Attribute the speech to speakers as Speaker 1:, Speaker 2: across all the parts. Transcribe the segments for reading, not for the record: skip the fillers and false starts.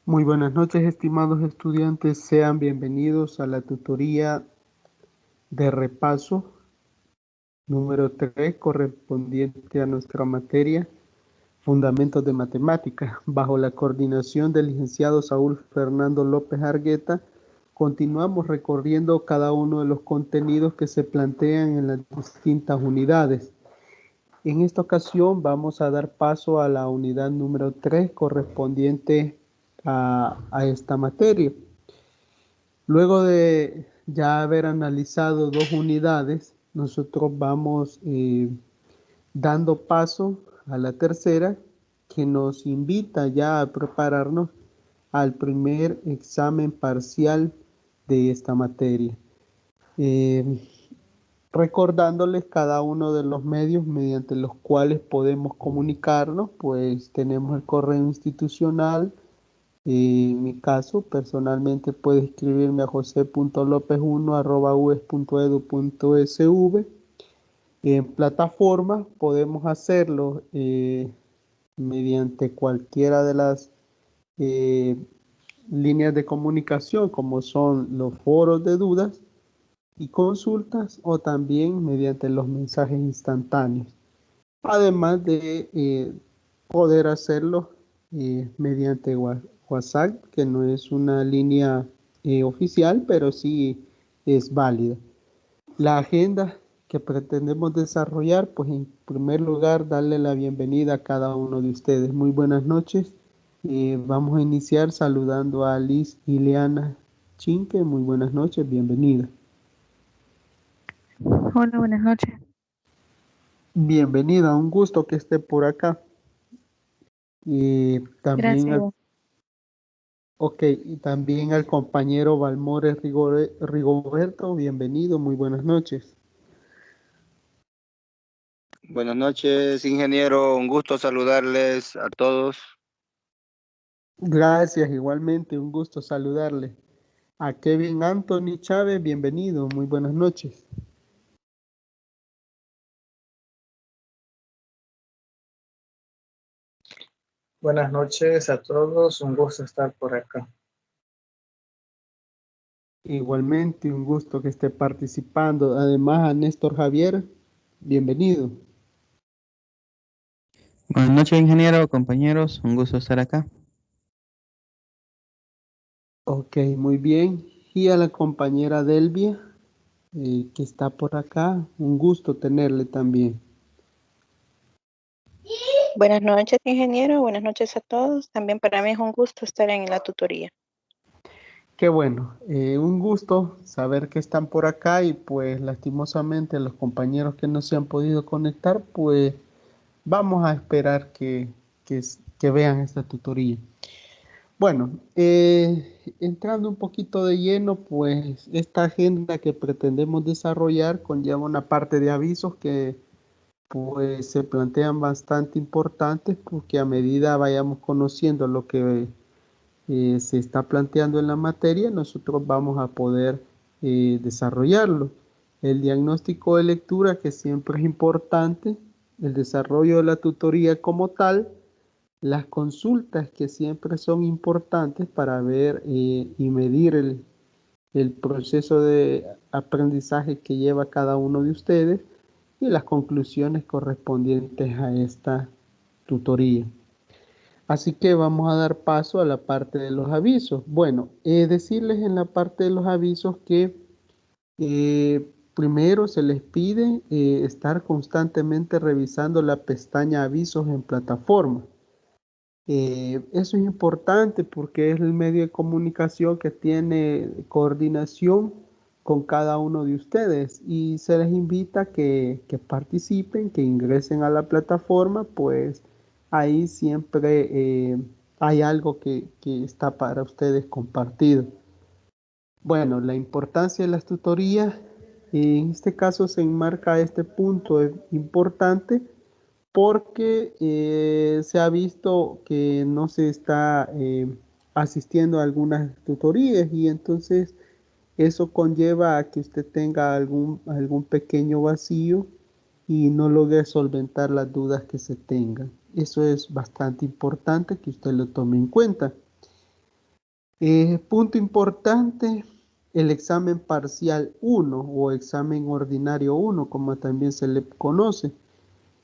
Speaker 1: Muy buenas noches, estimados estudiantes. Sean bienvenidos a la tutoría de repaso número 3, correspondiente a nuestra materia Fundamentos de Matemática. Bajo la coordinación del licenciado Saúl Fernando López Argueta, continuamos recorriendo cada uno de los contenidos que se plantean en las distintas unidades. En esta ocasión vamos a dar paso a la unidad número 3, correspondiente a esta materia. Luego de ya haber analizado dos unidades, nosotros vamos dando paso a la tercera, que nos invita ya a prepararnos al primer examen parcial de esta materia. Eh, Recordándoles cada uno de los medios mediante los cuales podemos comunicarnos, pues tenemos el correo institucional. En mi caso, personalmente puede escribirme a jose.lopez1@ues.edu.sv. En plataforma podemos hacerlo mediante cualquiera de las eh, líneas de comunicación, como son los foros de dudas y consultas, o también mediante los mensajes instantáneos. Además de poder hacerlo mediante WhatsApp, que no es una línea oficial, pero sí es válida. La agenda que pretendemos desarrollar, pues en primer lugar, darle la bienvenida a cada uno de ustedes. Muy buenas noches. Vamos a iniciar saludando a Liz Ileana Chinque. Muy buenas noches, bienvenida.
Speaker 2: Hola, buenas noches.
Speaker 1: Bienvenida, un gusto que esté por acá. También
Speaker 2: Gracias.
Speaker 1: Ok, y también al compañero Valmore Rigoberto, bienvenido, muy buenas noches.
Speaker 3: Buenas noches, ingeniero. Un gusto saludarles a todos.
Speaker 1: Gracias, igualmente, un gusto saludarle. A Kevin Anthony Chávez, bienvenido, muy buenas noches.
Speaker 4: Buenas noches a todos, un gusto estar por acá.
Speaker 1: Igualmente, un gusto que esté participando. Además, a Néstor Javier, bienvenido.
Speaker 5: Buenas noches, ingeniero, compañeros, un gusto estar acá.
Speaker 1: Ok, muy bien. Y a la compañera Delvia, que está por acá, un gusto tenerle también.
Speaker 2: Buenas noches, ingeniero. Buenas noches a todos. También para mí es un gusto estar en la tutoría.
Speaker 1: Qué bueno, un gusto saber que están por acá y pues lastimosamente los compañeros que no se han podido conectar, pues vamos a esperar que vean esta tutoría. Bueno, entrando un poquito de lleno, pues esta agenda que pretendemos desarrollar conlleva una parte de avisos que pues se plantean bastante importantes porque a medida vayamos conociendo lo que se está planteando en la materia, nosotros vamos a poder desarrollarlo. El diagnóstico de lectura, que siempre es importante, el desarrollo de la tutoría como tal, las consultas que siempre son importantes para ver y medir el proceso de aprendizaje que lleva cada uno de ustedes y las conclusiones correspondientes a esta tutoría. Así que vamos a dar paso a la parte de los avisos. Bueno, decirles en la parte de los avisos que primero se les pide estar constantemente revisando la pestaña avisos en plataforma. Eso es importante porque es el medio de comunicación que tiene coordinación con cada uno de ustedes y se les invita a que participen, que ingresen a la plataforma, pues ahí siempre hay algo que está para ustedes compartido. Bueno, la importancia de las tutorías, en este caso se enmarca este punto es importante porque se ha visto que no se está asistiendo a algunas tutorías y entonces eso conlleva a que usted tenga algún pequeño vacío y no logre solventar las dudas que se tengan. Eso es bastante importante que usted lo tome en cuenta. Punto importante, el examen parcial 1 o examen ordinario 1, como también se le conoce,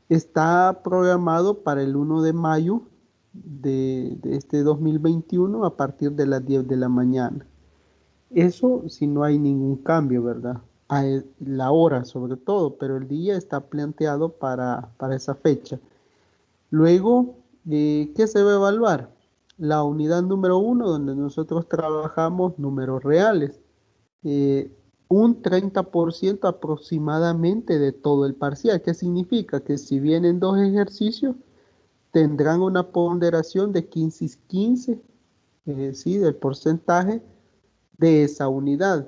Speaker 1: está programado para el 1 de mayo de este 2021 a partir de las 10 de la mañana. Eso si no hay ningún cambio, ¿verdad? La hora sobre todo, pero el día está planteado para esa fecha. Luego, ¿qué se va a evaluar? La unidad número 1, donde nosotros trabajamos números reales. Eh, un 30% aproximadamente de todo el parcial. ¿Qué significa? Que si vienen dos ejercicios, tendrán una ponderación de 15 y 15, ¿sí? Del porcentaje de esa unidad.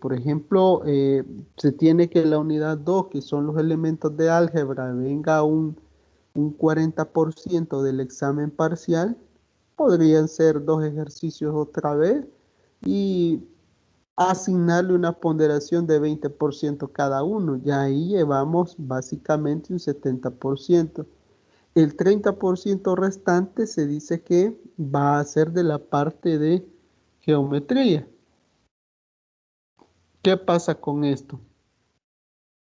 Speaker 1: Por ejemplo, se tiene que la unidad 2, que son los elementos de álgebra, venga un 40% del examen parcial, podrían ser dos ejercicios otra vez y asignarle una ponderación de 20% cada uno. Ya ahí llevamos básicamente un 70%. El 30% restante se dice que va a ser de la parte de geometría. ¿Qué pasa con esto?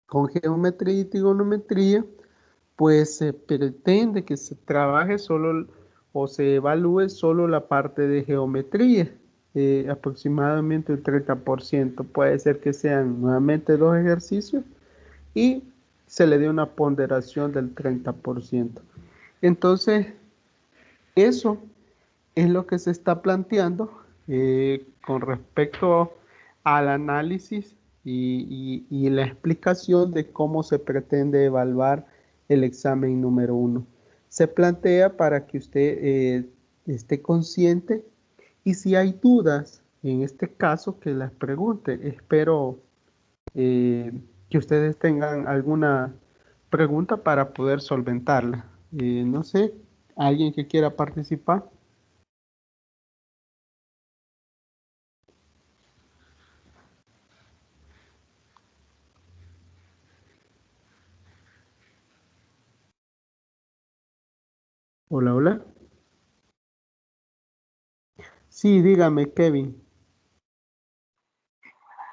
Speaker 1: Con geometría y trigonometría, pues se pretende que se trabaje solo o se evalúe solo la parte de geometría, aproximadamente el 30%. Puede ser que sean nuevamente dos ejercicios y se le dé una ponderación del 30%. Entonces, eso es lo que se está planteando con respecto al análisis y la explicación de cómo se pretende evaluar el examen número 1. Se plantea para que usted esté consciente y si hay dudas, en este caso, que las pregunte. Espero eh, que ustedes tengan alguna pregunta para poder solventarla. No sé, ¿alguien que quiera participar? Hola, hola. Sí, dígame, Kevin.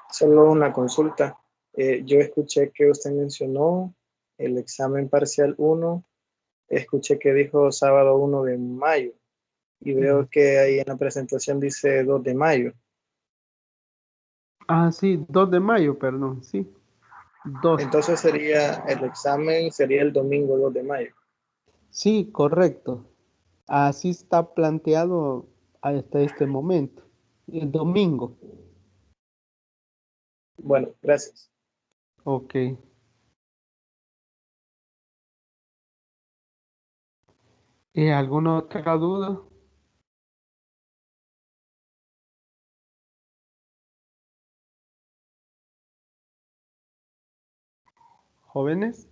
Speaker 4: Solo una consulta. Yo escuché que usted mencionó el examen parcial 1, escuché que dijo sábado 1 de mayo y veo que ahí en la presentación dice 2 de mayo.
Speaker 1: Ah, sí, 2 de mayo, perdón, sí. 2.
Speaker 4: Entonces el examen sería el domingo 2 de mayo.
Speaker 1: Sí, correcto. Así está planteado hasta este momento. El domingo.
Speaker 4: Bueno, gracias.
Speaker 1: Ok. ¿Alguna otra duda? ¿Jóvenes?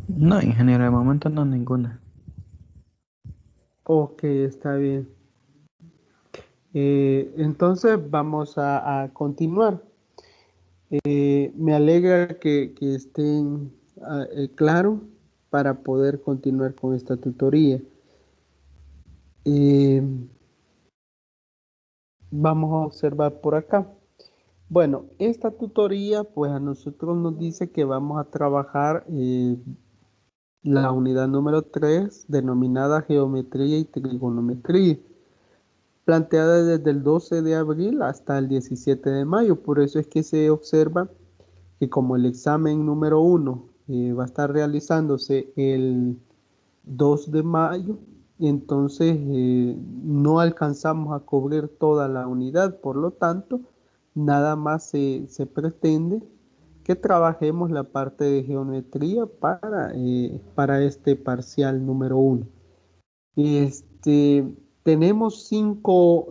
Speaker 5: No, ingeniero, de momento no ninguna.
Speaker 1: Ok, está bien. Entonces vamos a continuar. Me alegra que estén claros para poder continuar con esta tutoría. Eh, Vamos a observar por acá. Bueno, esta tutoría pues a nosotros nos dice que vamos a trabajar la unidad número 3 denominada Geometría y Trigonometría, planteada desde el 12 de abril hasta el 17 de mayo. Por eso es que se observa que como el examen número 1 va a estar realizándose el 2 de mayo, entonces no alcanzamos a cubrir toda la unidad, por lo tanto, nada más se pretende que trabajemos la parte de geometría para este parcial número 1. Tenemos 5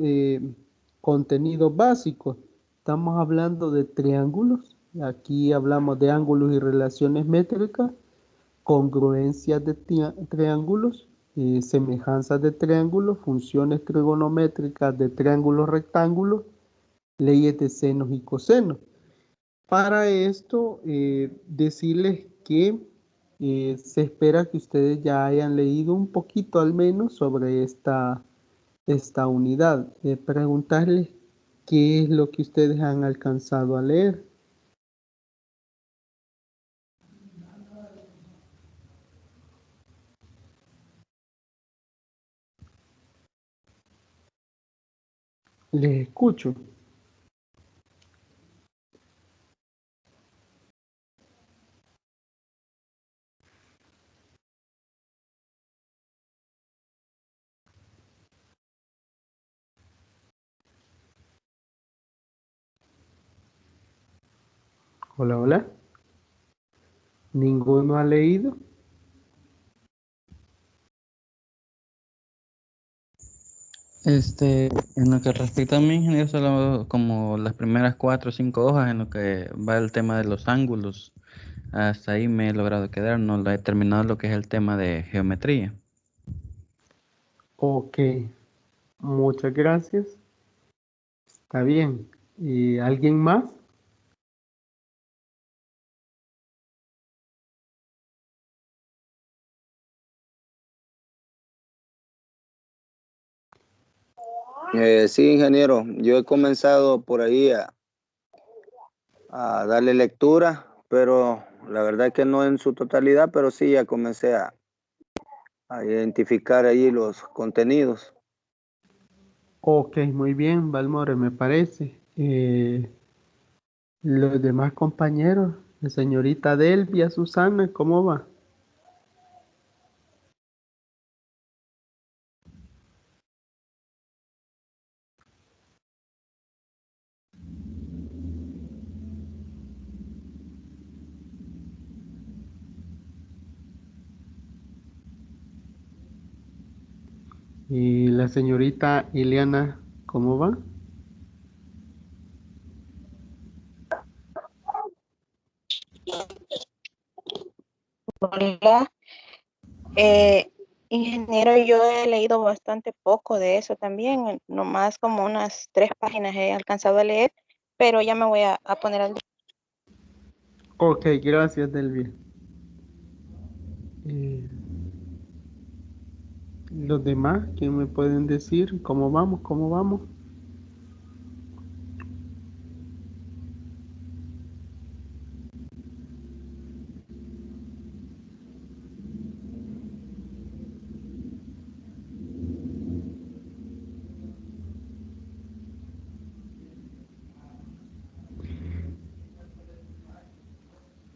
Speaker 1: contenidos básicos. Estamos hablando de triángulos. Aquí hablamos de ángulos y relaciones métricas, congruencias de triángulos, semejanzas de triángulos, funciones trigonométricas de triángulos rectángulos, leyes de senos y cosenos. Para esto, decirles que Se espera que ustedes ya hayan leído un poquito al menos sobre esta unidad. Preguntarles qué es lo que ustedes han alcanzado a leer. Les escucho. Hola, hola. ¿Ninguno ha leído?
Speaker 5: En lo que respecta a mi ingeniero, solo como las primeras 4 o 5 hojas en lo que va el tema de los ángulos. Hasta ahí me he logrado quedar, no lo he terminado lo que es el tema de geometría.
Speaker 1: Ok, muchas gracias. Está bien. ¿Y alguien más?
Speaker 3: Sí, ingeniero, yo he comenzado por ahí a darle lectura, pero la verdad que no en su totalidad, pero sí ya comencé a identificar ahí los contenidos.
Speaker 1: Ok, muy bien, Valmore, me parece. Los demás compañeros, la señorita Delvia, Susana, ¿cómo va? Y la señorita Ileana, ¿cómo va?
Speaker 2: Hola, eh, ingeniero, yo he leído bastante poco de eso también, nomás como unas 3 páginas he alcanzado a leer, pero ya me voy a poner al día.
Speaker 1: Ok, gracias, Delvia. Eh, los demás, ¿qué me pueden decir? ¿Cómo vamos? ¿Cómo vamos?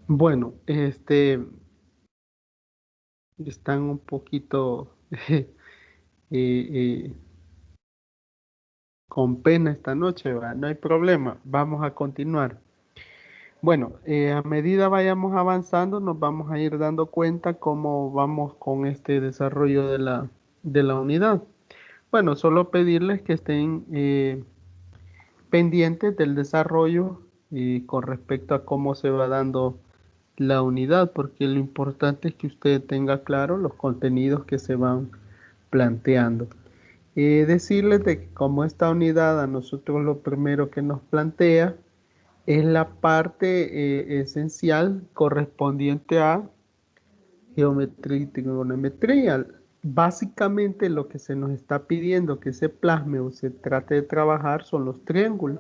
Speaker 1: Bueno, están un poquito eh, con pena esta noche, ¿va? No hay problema, vamos a continuar. Bueno, a medida vayamos avanzando, nos vamos a ir dando cuenta cómo vamos con este desarrollo de la unidad. Bueno, solo pedirles que estén pendientes del desarrollo con respecto a cómo se va dando la unidad, porque lo importante es que usted tenga claro los contenidos que se van planteando. Decirles de que como esta unidad a nosotros lo primero que nos plantea es la parte esencial correspondiente a geometría y trigonometría. Básicamente lo que se nos está pidiendo que se plasme o se trate de trabajar son los triángulos,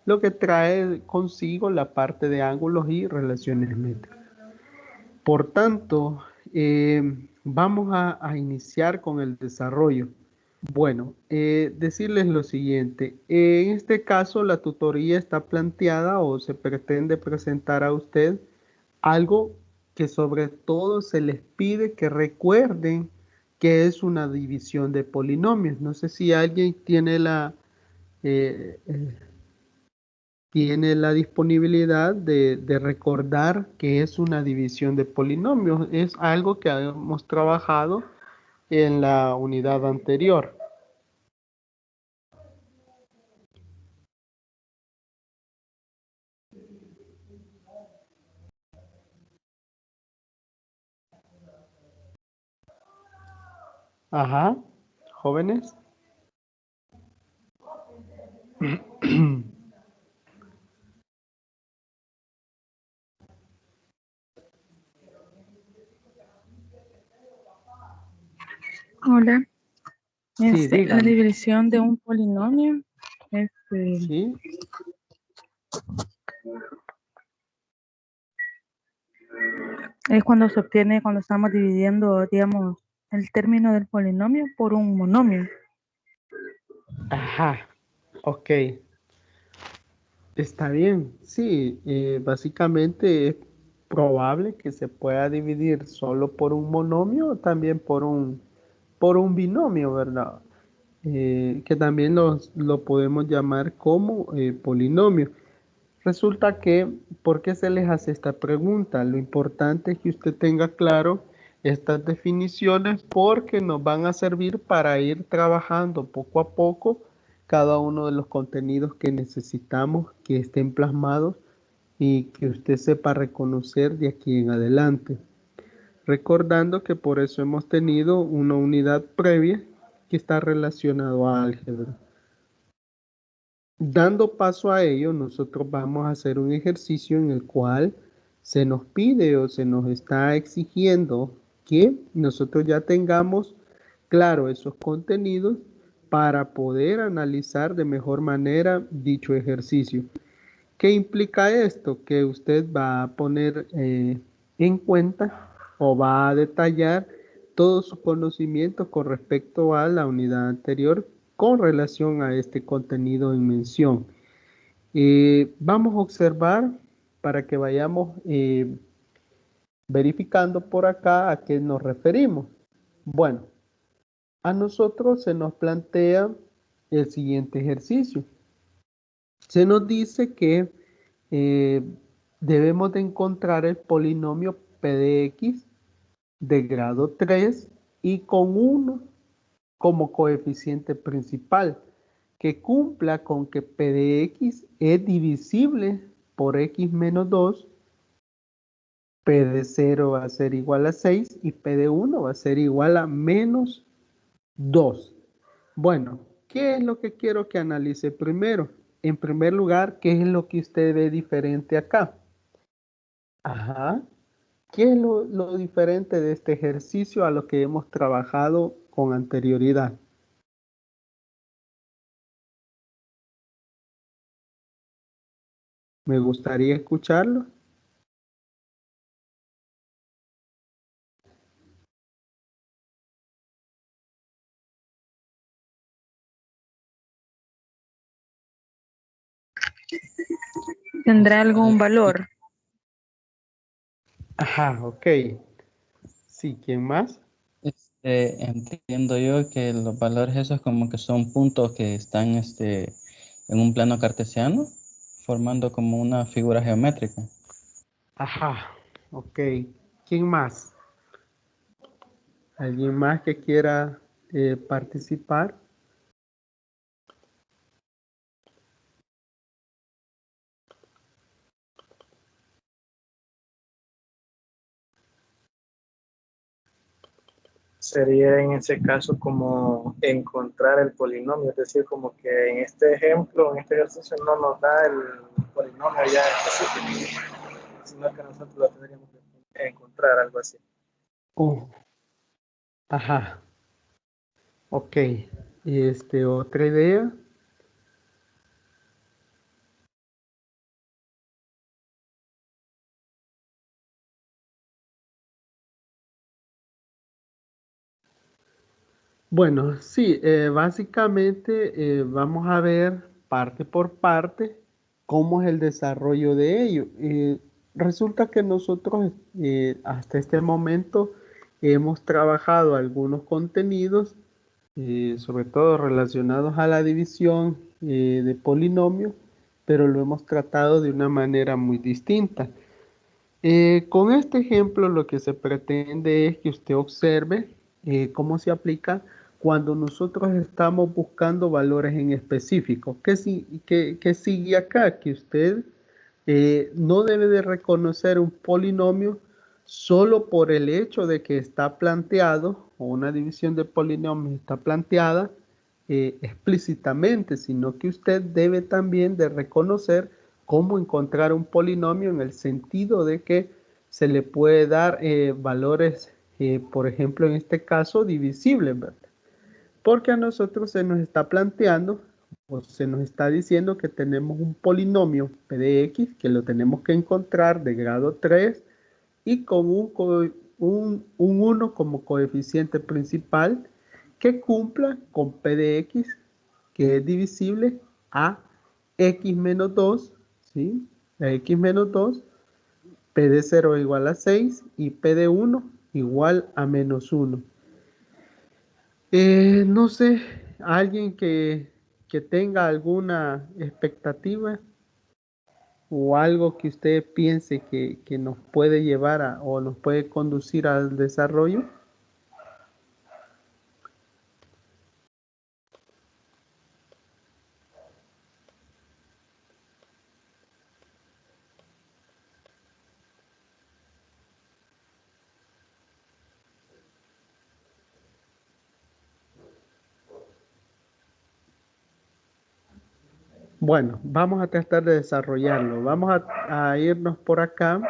Speaker 1: lo que trae consigo la parte de ángulos y relaciones métricas. Por tanto, vamos a iniciar con el desarrollo. Bueno, decirles lo siguiente. En este caso, la tutoría está planteada o se pretende presentar a usted algo que sobre todo se les pide que recuerden que es una división de polinomios. No sé si alguien eh, eh, tiene la disponibilidad de recordar que es una división de polinomios. Es algo que hemos trabajado en la unidad anterior. Ajá, jóvenes.
Speaker 6: Hola,
Speaker 1: Sí,
Speaker 6: la
Speaker 1: dígame.
Speaker 6: división de un polinomio
Speaker 1: Sí,
Speaker 6: es cuando se obtiene, cuando estamos dividiendo, digamos, el término del polinomio por un monomio.
Speaker 1: ajá, ok. Está bien, sí, básicamente es probable que se pueda dividir solo por un monomio o también por un binomio, ¿verdad? Que también lo podemos llamar como polinomio. Resulta que, ¿por qué se les hace esta pregunta? Lo importante es que usted tenga claro estas definiciones porque nos van a servir para ir trabajando poco a poco cada uno de los contenidos que necesitamos que estén plasmados y que usted sepa reconocer de aquí en adelante. Recordando que por eso hemos tenido una unidad previa que está relacionado a álgebra. Dando paso a ello, nosotros vamos a hacer un ejercicio en el cual se nos pide o se nos está exigiendo que nosotros ya tengamos claro esos contenidos para poder analizar de mejor manera dicho ejercicio. ¿Qué implica esto? Que usted va a poner en cuenta o va a detallar todo su conocimiento con respecto a la unidad anterior con relación a este contenido en mención. Vamos a observar para que vayamos verificando por acá a qué nos referimos. Bueno, a nosotros se nos plantea el siguiente ejercicio. Se nos dice que eh, debemos de encontrar el polinomio p de x de grado 3 y con 1 como coeficiente principal, que cumpla con que p de x es divisible por x menos 2, p de 0 va a ser igual a 6 y p de 1 va a ser igual a menos 2. Bueno, ¿qué es lo que quiero que analice primero? En primer lugar, ¿qué es lo que usted ve diferente acá? Ajá. ¿Qué es lo diferente de este ejercicio a lo que hemos trabajado con anterioridad? Me gustaría escucharlo.
Speaker 6: ¿Tendrá algún valor?
Speaker 1: Ajá, ok. Sí, ¿quién más?
Speaker 5: Entiendo yo que los valores esos como que son puntos que están en un plano cartesiano, formando como una figura geométrica.
Speaker 1: Ajá, ok. ¿Quién más? ¿Alguien más que quiera participar?
Speaker 4: Sería en ese caso como encontrar el polinomio, es decir, como que en este ejemplo, en este ejercicio no nos da el polinomio ya específico, sino que nosotros lo tendríamos que encontrar, algo así.
Speaker 1: Oh, ajá, ok. Otra idea. Bueno, sí, básicamente vamos a ver parte por parte cómo es el desarrollo de ello. Resulta que nosotros hasta este momento hemos trabajado algunos contenidos, sobre todo relacionados a la división de polinomios, pero lo hemos tratado de una manera muy distinta. Con este ejemplo lo que se pretende es que usted observe cómo se aplica cuando nosotros estamos buscando valores en específico. ¿Qué sigue acá? Que usted no debe de reconocer un polinomio solo por el hecho de que está planteado, o una división de polinomios está planteada explícitamente, sino que usted debe también de reconocer cómo encontrar un polinomio en el sentido de que se le puede dar valores por ejemplo, en este caso, divisibles, ¿verdad? Porque a nosotros se nos está planteando o se nos está diciendo que tenemos un polinomio p de x que lo tenemos que encontrar de grado 3 y con un 1 como coeficiente principal que cumpla con p de x, que es divisible a x menos 2, ¿sí? A x menos 2, p de 0 igual a 6 y p de 1 igual a menos 1. No sé, alguien que tenga alguna expectativa o algo que usted piense que nos puede llevar o nos puede conducir al desarrollo. Bueno, vamos a tratar de desarrollarlo. Vamos a irnos por acá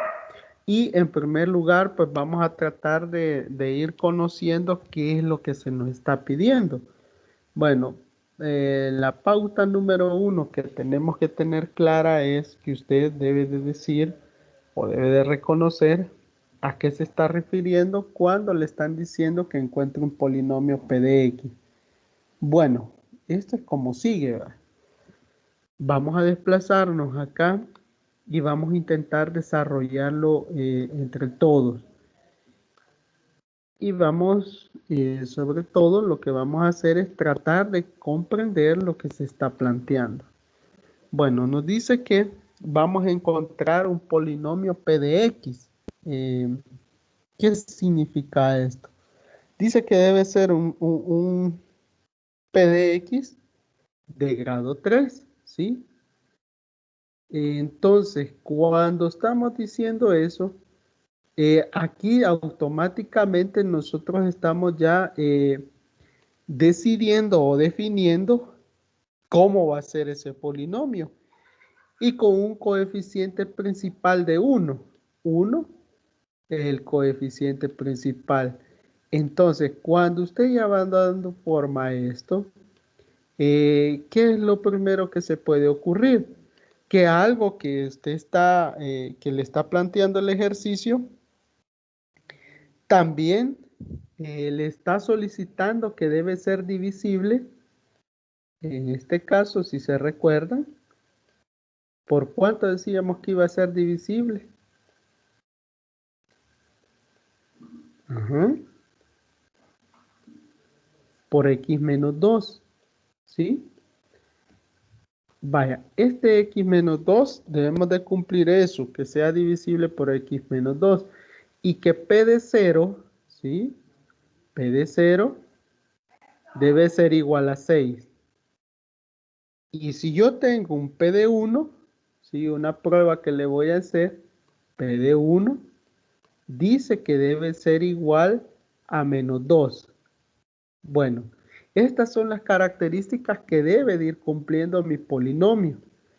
Speaker 1: y en primer lugar, pues vamos a tratar de ir conociendo qué es lo que se nos está pidiendo. Bueno, la pauta número 1 que tenemos que tener clara es que usted debe de decir o debe de reconocer a qué se está refiriendo cuando le están diciendo que encuentre un polinomio p de x. Bueno, esto es como sigue, ¿verdad? Vamos a desplazarnos acá y vamos a intentar desarrollarlo entre todos. Y vamos, sobre todo, lo que vamos a hacer es tratar de comprender lo que se está planteando. Bueno, nos dice que vamos a encontrar un polinomio p de x. ¿Qué significa esto? Dice que debe ser un p de x de grado 3, ¿sí? Entonces, cuando estamos diciendo eso, aquí automáticamente nosotros estamos ya decidiendo o definiendo cómo va a ser ese polinomio. Y con un coeficiente principal de 1. 1 es el coeficiente principal. Entonces, cuando usted ya va dando forma a esto, ¿qué es lo primero que se puede ocurrir? Que algo que usted está, que le está planteando el ejercicio, también le está solicitando que debe ser divisible. En este caso, si se recuerdan, ¿por cuánto decíamos que iba a ser divisible? Ajá. Por x menos 2, ¿sí? Vaya, este x menos 2 debemos de cumplir eso, que sea divisible por x menos 2. Y que p de 0, ¿sí? P de 0 debe ser igual a 6. Y si yo tengo un p de 1, ¿sí? Una prueba que le voy a hacer, p de 1, dice que debe ser igual a menos 2. Bueno, estas son las características que debe de ir cumpliendo mi polinomio.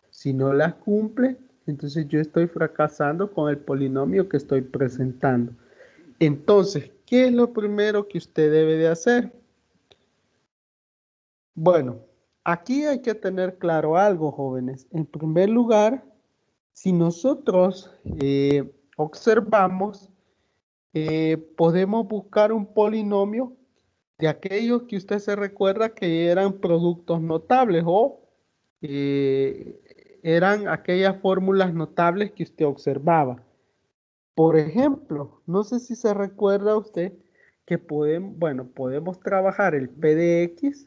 Speaker 1: Si no las cumple, entonces yo estoy fracasando con el polinomio que estoy presentando. Entonces, ¿qué es lo primero que usted debe de hacer? Bueno, aquí hay que tener claro algo, jóvenes. En primer lugar, si nosotros observamos, podemos buscar un polinomio de aquellos que usted se recuerda que eran productos notables o eran aquellas fórmulas notables que usted observaba. Por ejemplo, no sé si se recuerda usted que podemos trabajar el p de x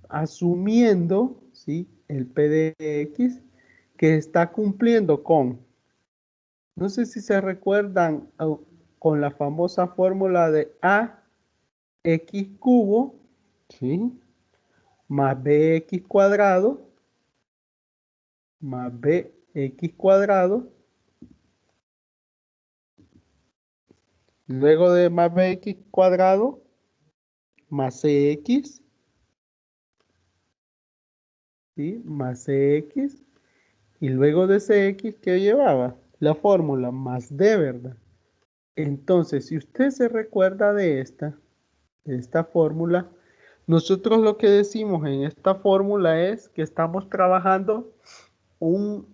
Speaker 1: asumiendo, ¿sí? El p de x que está cumpliendo con, no sé si se recuerdan con la famosa fórmula de a x cubo, ¿sí? Más bx cuadrado, más bx cuadrado, luego de más bx cuadrado, más cx, ¿sí? Más cx, y luego de cx, ¿qué llevaba? La fórmula más d, ¿verdad? Entonces, si usted se recuerda de esta fórmula, nosotros lo que decimos en esta fórmula es que estamos trabajando un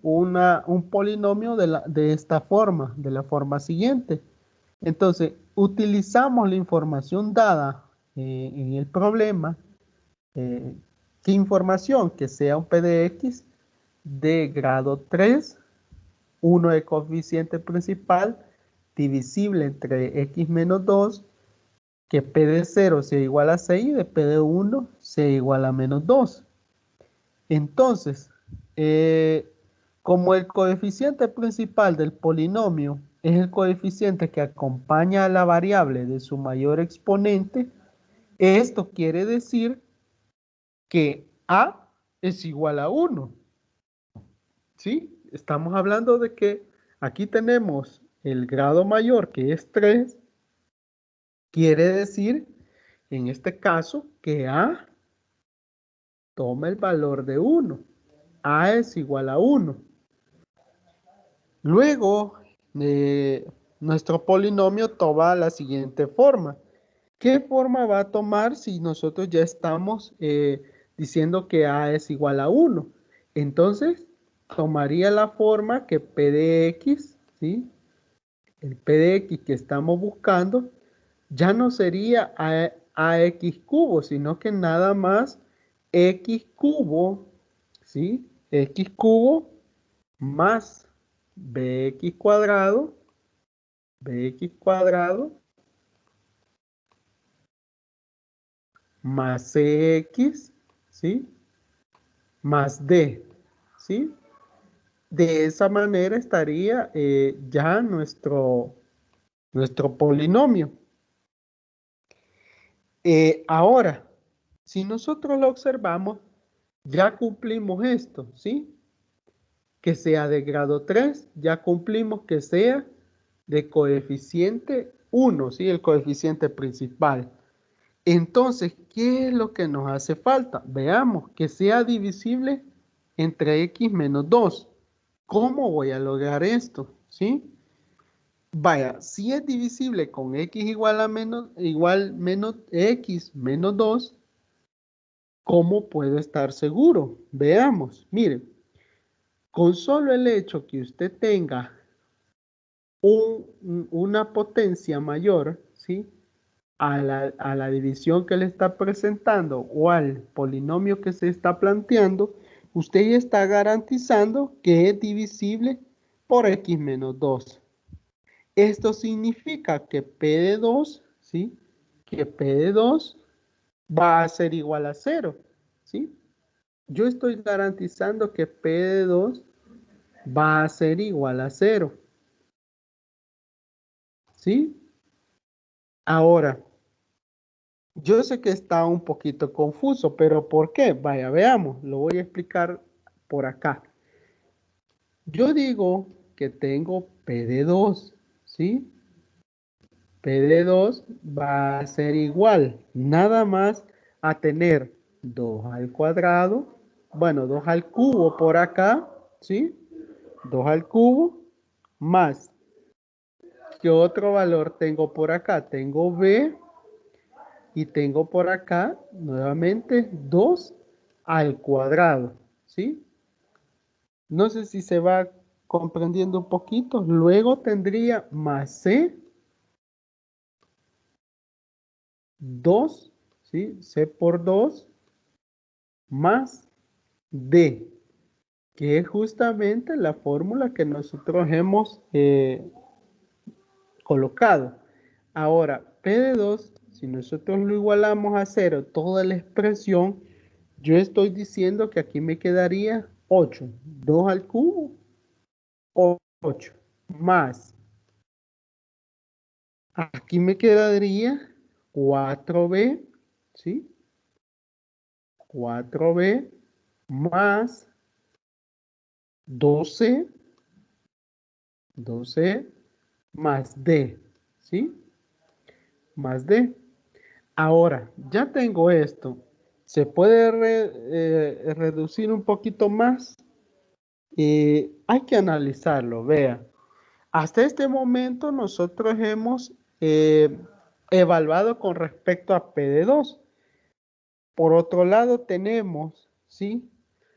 Speaker 1: polinomio de esta forma, de la forma siguiente. Entonces, utilizamos la información dada en el problema. ¿Qué información? Que sea un P de X de grado 3, 1 de coeficiente principal, divisible entre X menos 2, que P de 0 sea igual a 6 y de P de 1 sea igual a menos 2. Entonces, como el coeficiente principal del polinomio es el coeficiente que acompaña a la variable de su mayor exponente, esto quiere decir que A es igual a 1. ¿Sí? Estamos hablando de que aquí tenemos el grado mayor, que es 3. Quiere decir, en este caso, que A toma el valor de 1. A es igual a 1. Luego, nuestro polinomio toma la siguiente forma. ¿Qué forma va a tomar si nosotros ya estamos diciendo que A es igual a 1? Entonces, tomaría la forma que P de X, ¿sí? El P de X que estamos buscando, ya no sería AX cubo, sino que nada más X cubo, ¿sí? X cubo más BX cuadrado más CX, ¿sí? Más D, ¿sí? De esa manera estaría ya nuestro polinomio. Ahora, si nosotros lo observamos, ya cumplimos esto, ¿sí? Que sea de grado 3, ya cumplimos que sea de coeficiente 1, ¿sí? El coeficiente principal. Entonces, ¿qué es lo que nos hace falta? Veamos, que sea divisible entre x menos 2. ¿Cómo voy a lograr esto? ¿Sí? Vaya, si es divisible con x igual a menos x menos 2, ¿cómo puedo estar seguro? Veamos, miren, con solo el hecho que usted tenga una potencia mayor, ¿sí? A la división que le está presentando o al polinomio que se está planteando, usted ya está garantizando que es divisible por x menos 2. Esto significa que P de 2, ¿sí? Que P de 2 va a ser igual a 0, ¿sí? Yo estoy garantizando que P de 2 va a ser igual a 0, ¿sí? Ahora, yo sé que está un poquito confuso, pero ¿por qué? Vaya, veamos, lo voy a explicar por acá. Yo digo que tengo P de 2, ¿sí? P de 2 va a ser igual, nada más a tener 2 al cuadrado, bueno, 2 al cubo por acá, ¿sí? 2 al cubo, más, ¿qué otro valor tengo por acá? Tengo B, y tengo por acá nuevamente 2 al cuadrado, ¿sí? No sé si se va comprendiendo un poquito. Luego tendría más C, 2, ¿sí? C por 2, más D, que es justamente la fórmula que nosotros hemos colocado. Ahora, P de 2, si nosotros lo igualamos a 0, toda la expresión, yo estoy diciendo que aquí me quedaría 8. 2 al cubo, 8. Más, aquí me quedaría 4b, ¿sí? 4b más 12, 12 más d, ¿sí? Más d. Ahora, ya tengo esto. ¿Se puede reducir un poquito más? Hay que analizarlo, vea. Hasta este momento nosotros hemos evaluado con respecto a PD2. Por otro lado tenemos, ¿sí?,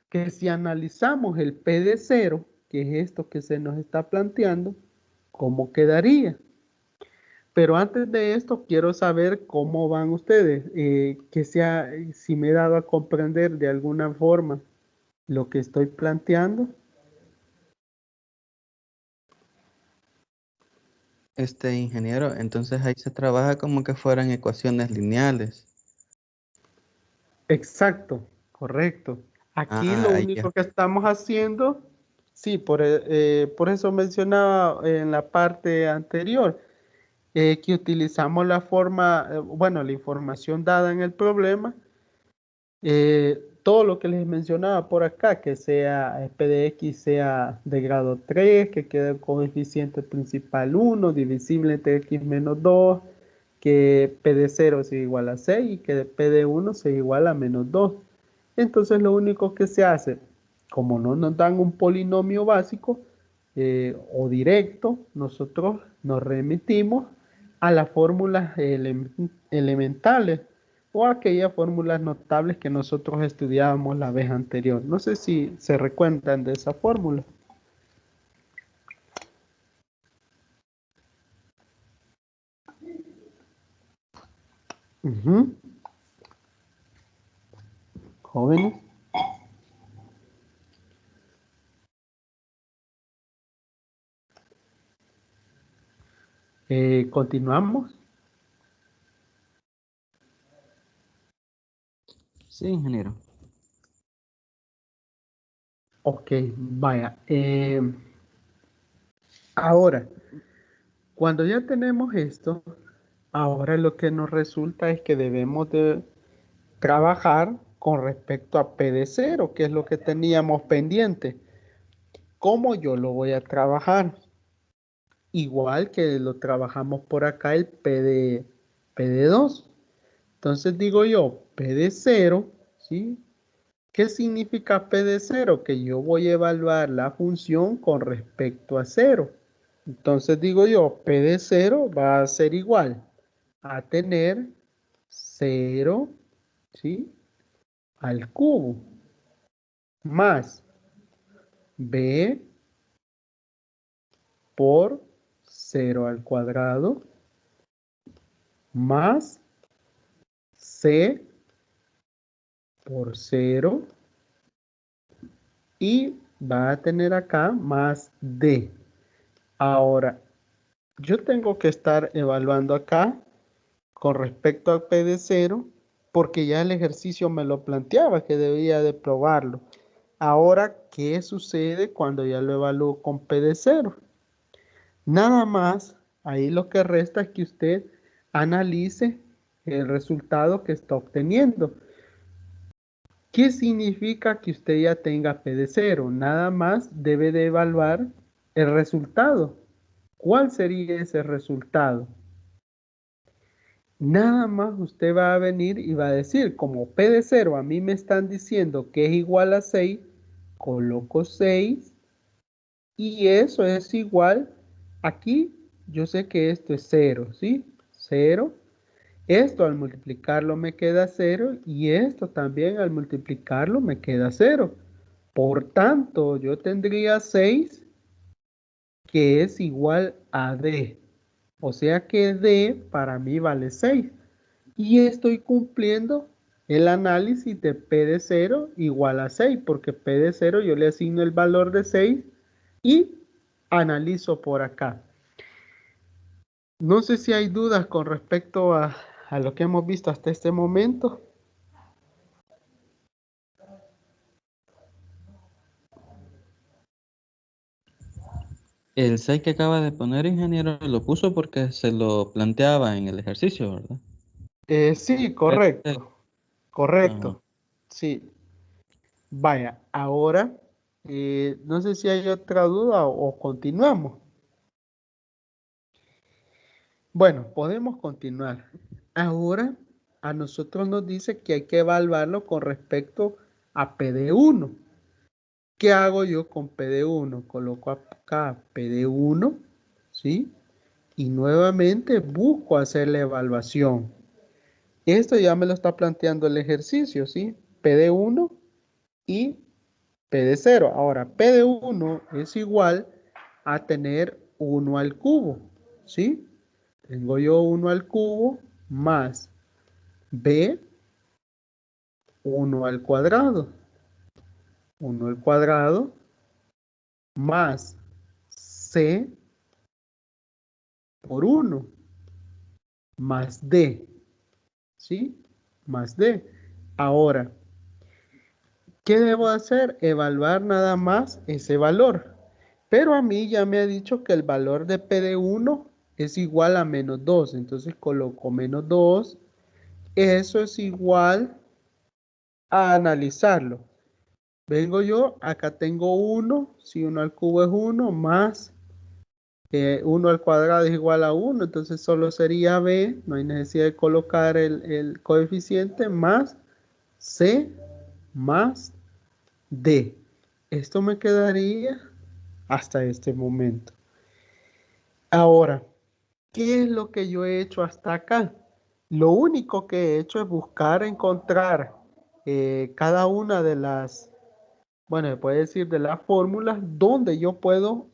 Speaker 1: que si analizamos el PD0, que es esto que se nos está planteando, ¿cómo quedaría? Pero antes de esto quiero saber cómo van ustedes, si me he dado a comprender de alguna forma lo que estoy planteando.
Speaker 5: Ingeniero, entonces ahí se trabaja como que fueran ecuaciones lineales.
Speaker 1: Exacto, correcto. Aquí lo
Speaker 5: Ahí ya.
Speaker 1: único que estamos haciendo, sí, por eso mencionaba en la parte anterior, que utilizamos la forma, bueno, la información dada en el problema, todo lo que les mencionaba por acá, que sea P de X sea de grado 3, que quede el coeficiente principal 1, divisible entre X menos 2, que P de 0 sea igual a 6 y que P de 1 sea igual a menos 2. Entonces lo único que se hace, como no nos dan un polinomio básico o directo, nosotros nos remitimos a las fórmulas elementales o a aquellas fórmulas notables que nosotros estudiábamos la vez anterior. No sé si se recuentan de esa fórmula. Ujú. Jóvenes. Continuamos.
Speaker 5: Sí, ingeniero.
Speaker 1: Ok, vaya. Ahora, cuando ya tenemos esto, ahora lo que nos resulta es que debemos de trabajar con respecto a P de 0, que es lo que teníamos pendiente. ¿Cómo yo lo voy a trabajar? Igual que lo trabajamos por acá el P de 2. Entonces digo yo, P de 0, ¿sí? ¿Qué significa P de 0? Que yo voy a evaluar la función con respecto a 0. Entonces digo yo, P de 0 va a ser igual a tener 0, ¿sí?, al cubo más B por 0 al cuadrado más C por 0 y va a tener acá más D. Ahora, yo tengo que estar evaluando acá con respecto a P de 0 porque ya el ejercicio me lo planteaba que debía de probarlo. Ahora, ¿qué sucede cuando ya lo evalúo con P de 0? Nada más, ahí lo que resta es que usted analice el resultado que está obteniendo. ¿Qué significa que usted ya tenga P de 0? Nada más debe de evaluar el resultado. ¿Cuál sería ese resultado? Nada más usted va a venir y va a decir, como P de 0 a mí me están diciendo que es igual a 6, coloco 6 y eso es igual, aquí yo sé que esto es 0, ¿sí? 0. Esto al multiplicarlo me queda 0 y esto también al multiplicarlo me queda 0. Por tanto, yo tendría 6 que es igual a D. O sea que D para mí vale 6. Y estoy cumpliendo el análisis de P de 0 igual a 6, porque P de 0 yo le asigno el valor de 6 y analizo por acá. No sé si hay dudas con respecto a lo que hemos visto hasta este momento.
Speaker 5: El 6 que acaba de poner, ingeniero, lo puso porque se lo planteaba en el ejercicio, ¿verdad?
Speaker 1: Sí,
Speaker 5: Este,
Speaker 1: correcto,
Speaker 5: Ajá.
Speaker 1: correcto. Sí, vaya, ahora no sé si hay otra duda o continuamos. Bueno, podemos continuar. Ahora a nosotros nos dice que hay que evaluarlo con respecto a P de 1. ¿Qué hago yo con P de 1? Coloco acá P de 1 ¿sí? Y nuevamente busco hacer la evaluación. Esto ya me lo está planteando el ejercicio, ¿sí? P de 1 y P de 0. Ahora, P de 1 es igual a tener 1 al cubo, ¿sí? Tengo yo 1 al cubo más B, 1 al cuadrado. 1 al cuadrado más C por 1 más D, ¿sí? Más D. Ahora, ¿qué debo hacer? Evaluar nada más ese valor. Pero a mí ya me ha dicho que el valor de P de 1 es igual a menos 2. Entonces coloco menos 2. Eso es igual a analizarlo. Vengo yo, acá tengo 1. Si 1 al cubo es 1 más 1 al cuadrado es igual a 1. Entonces solo sería B. No hay necesidad de colocar el coeficiente más C más D. Esto me quedaría hasta este momento. Ahora, ¿qué es lo que yo he hecho hasta acá? Lo único que he hecho es buscar encontrar cada una de las, bueno, se puede decir de las fórmulas donde yo puedo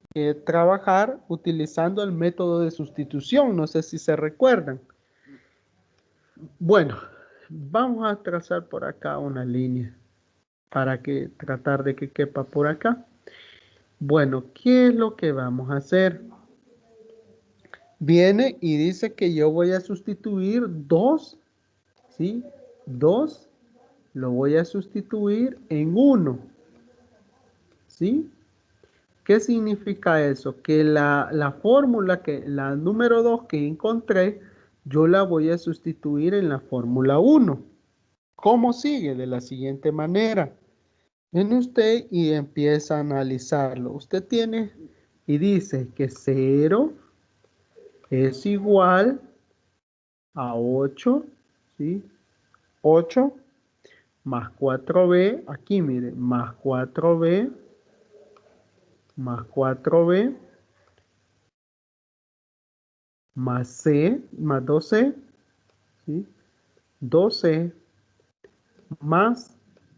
Speaker 1: trabajar utilizando el método de sustitución. No sé si se recuerdan. Bueno, vamos a trazar por acá una línea para que tratar de que quepa por acá. Bueno, ¿qué es lo que vamos a hacer? Viene y dice que yo voy a sustituir 2, ¿sí? 2 lo voy a sustituir en 1, ¿sí? ¿Qué significa eso? Que la fórmula, la número 2 que encontré, yo la voy a sustituir en la fórmula 1. ¿Cómo sigue? De la siguiente manera. Viene usted y empieza a analizarlo. Usted tiene y dice que 0 es igual a 8, ¿sí? 8 más 4b, aquí mire, más 4b, más 4b, más c, más 2c, ¿sí? 2c, más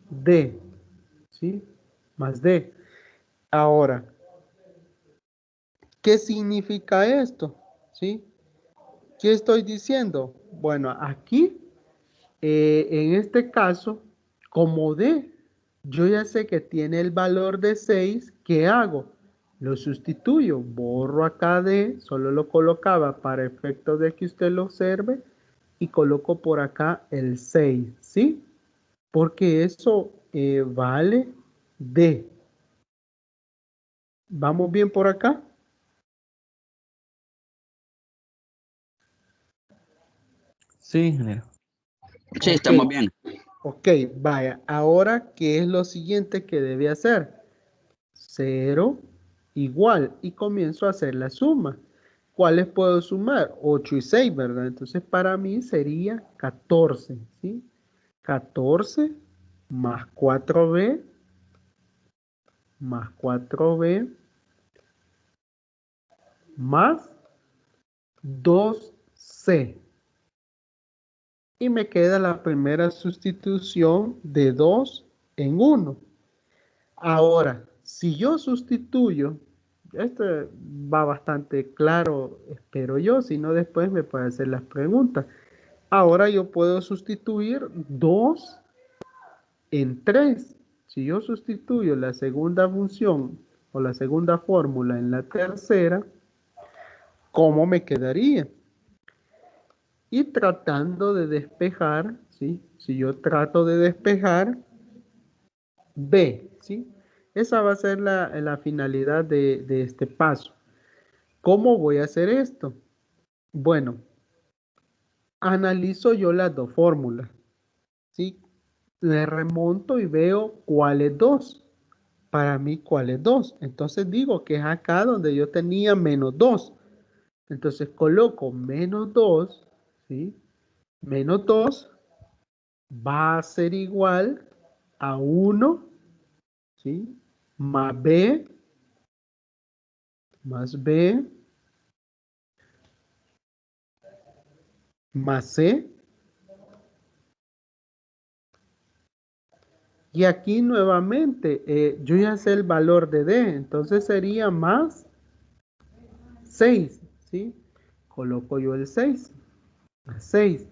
Speaker 1: d, ¿sí? Más d. Ahora, ¿qué significa esto? ¿Sí? ¿Qué estoy diciendo? Bueno, aquí, en este caso, como D, yo ya sé que tiene el valor de 6, ¿qué hago? Lo sustituyo, borro acá D, solo lo colocaba para efecto de que usted lo observe y coloco por acá el 6, ¿sí? Porque eso vale D. ¿Vamos bien por acá?
Speaker 5: Sí, ingeniero.
Speaker 7: Sí,
Speaker 1: Ok.
Speaker 7: estamos bien.
Speaker 1: Ok, vaya. Ahora, ¿qué es lo siguiente que debe hacer? 0 igual. Y comienzo a hacer la suma. ¿Cuáles puedo sumar? 8 y 6, ¿verdad? Entonces, para mí sería 14, ¿sí? 14 más 4b más 4b más 2c. Y me queda la primera sustitución de 2 en 1. Ahora, si yo sustituyo, esto va bastante claro, espero yo, si no después me puede hacer las preguntas. Ahora yo puedo sustituir 2 en 3. Si yo sustituyo la segunda función o la segunda fórmula en la tercera, ¿cómo me quedaría? Y tratando de despejar, ¿sí? Si yo trato de despejar, B, ¿sí? Esa va a ser la finalidad de este paso. ¿Cómo voy a hacer esto? Bueno, analizo yo las dos fórmulas, ¿sí? Le remonto y veo cuáles dos. Para mí, ¿cuáles dos? Entonces digo que es acá donde yo tenía menos 2. Entonces coloco menos 2, ¿sí? Menos 2 va a ser igual a 1, ¿sí? Más B más C. Y aquí nuevamente, yo ya sé el valor de D, entonces sería más 6, ¿sí? Coloco yo el 6, más 6.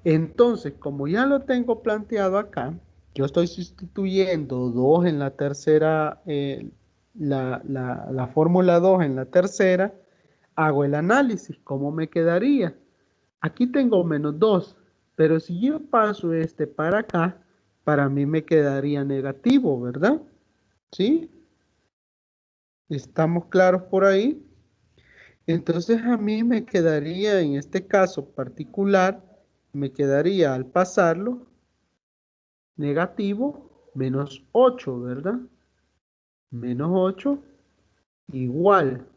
Speaker 1: Entonces, como ya lo tengo planteado acá, yo estoy sustituyendo 2 en la tercera, la fórmula 2 en la tercera, hago el análisis, ¿cómo me quedaría? Aquí tengo menos 2, pero si yo paso este para acá, para mí me quedaría negativo, ¿verdad? ¿Sí? ¿Estamos claros por ahí? Entonces a mí me quedaría, en este caso particular, me quedaría al pasarlo, negativo, menos 8, ¿verdad? Menos 8 igual.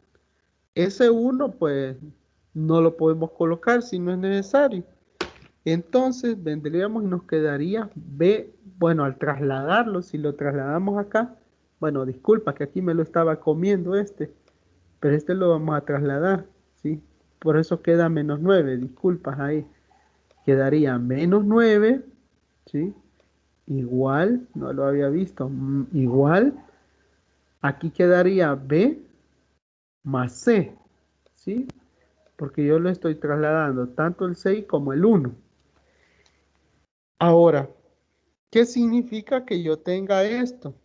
Speaker 1: Ese 1, pues, no lo podemos colocar si no es necesario. Entonces vendríamos y nos quedaría B, bueno, al trasladarlo, si lo trasladamos acá, bueno, disculpa que aquí me lo estaba comiendo pero este lo vamos a trasladar, ¿sí? Por eso queda menos 9, disculpas ahí. Quedaría menos 9, ¿sí? Igual, no lo había visto, igual, aquí quedaría B más C, ¿sí? Porque yo lo estoy trasladando tanto el 6 como el 1. Ahora, ¿qué significa que yo tenga esto?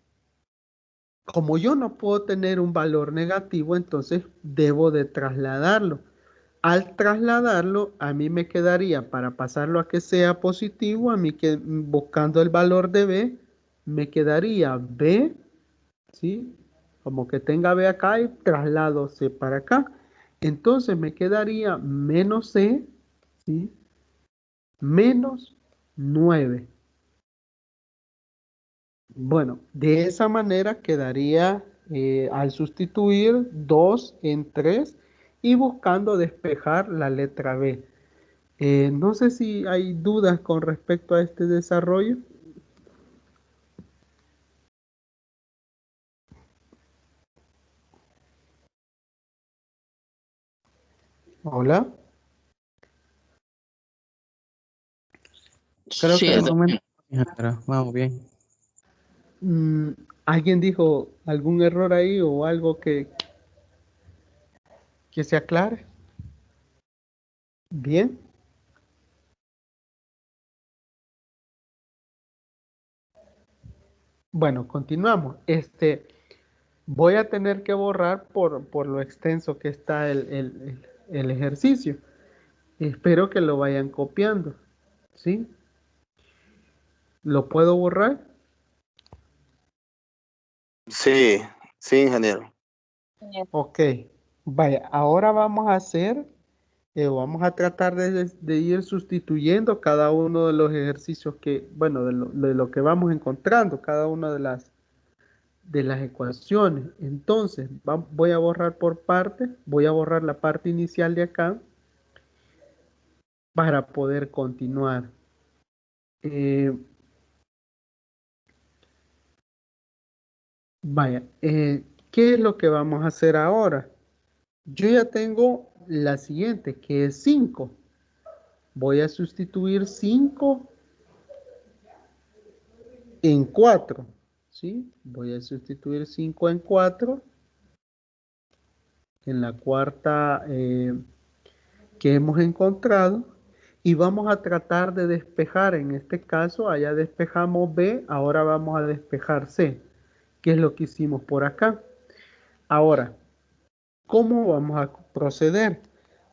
Speaker 1: Como yo no puedo tener un valor negativo, entonces debo de trasladarlo. Al trasladarlo, a mí me quedaría, para pasarlo a que sea positivo, a mí que buscando el valor de B, me quedaría B, ¿sí? Como que tenga B acá y traslado C para acá. Entonces me quedaría menos C, ¿sí? Menos 9. Bueno, de esa manera quedaría al sustituir 2 en 3 y buscando despejar la letra B. No sé si hay dudas con respecto a este desarrollo. Hola. Creo
Speaker 5: Sí,
Speaker 1: que
Speaker 5: el
Speaker 1: no.
Speaker 5: momento, pero vamos bien.
Speaker 1: Mm, ¿Alguien dijo algún error ahí o algo que se aclare? Bien. Bueno, continuamos. Voy a tener que borrar por lo extenso que está el ejercicio. Espero que lo vayan copiando. ¿Sí? ¿Lo puedo borrar?
Speaker 3: Sí, sí, ingeniero.
Speaker 1: Ok. Vaya, ahora vamos a hacer, vamos a tratar de ir sustituyendo cada uno de los ejercicios que, bueno, de lo que vamos encontrando, cada una de las ecuaciones. Entonces, voy a borrar por partes, voy a borrar la parte inicial de acá para poder continuar. Eh, Vaya, ¿qué es lo que vamos a hacer ahora? Yo ya tengo la siguiente, que es 5. Voy a sustituir 5 en 4. ¿Sí? Voy a sustituir 5 en 4. En la cuarta que hemos encontrado. Y vamos a tratar de despejar, en este caso, allá despejamos B, ahora vamos a despejar C, que es lo que hicimos por acá. Ahora, ¿cómo vamos a proceder?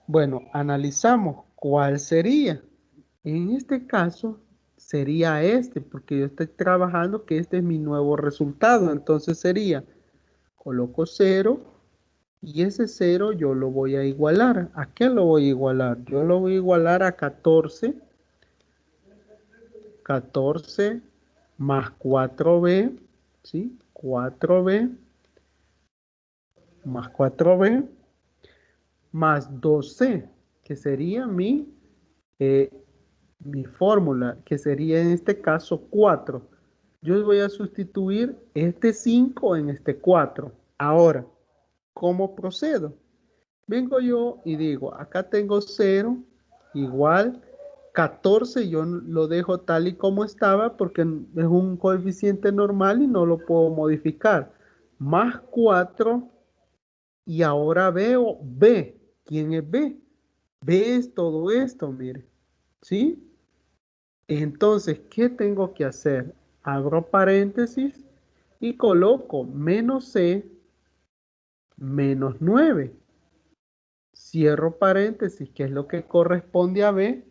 Speaker 1: Bueno, analizamos cuál sería. En este caso sería este, porque yo estoy trabajando que este es mi nuevo resultado. Entonces sería, coloco 0 y ese 0 yo lo voy a igualar. ¿A qué lo voy a igualar? Yo lo voy a igualar a 14. 14 más 4b, ¿sí? 4b más 4b más 2c, que sería eh, mi fórmula, que sería en este caso 4. Yo voy a sustituir este 5 en este 4. Ahora, ¿cómo procedo? Vengo yo y digo, acá tengo 0, igual 14 yo lo dejo tal y como estaba porque es un coeficiente normal y no lo puedo modificar. Más 4 y ahora veo B. ¿Quién es B? B es todo esto, mire. ¿Sí? Entonces, ¿qué tengo que hacer? Abro paréntesis y coloco menos C menos 9. Cierro paréntesis, que es lo que corresponde a B,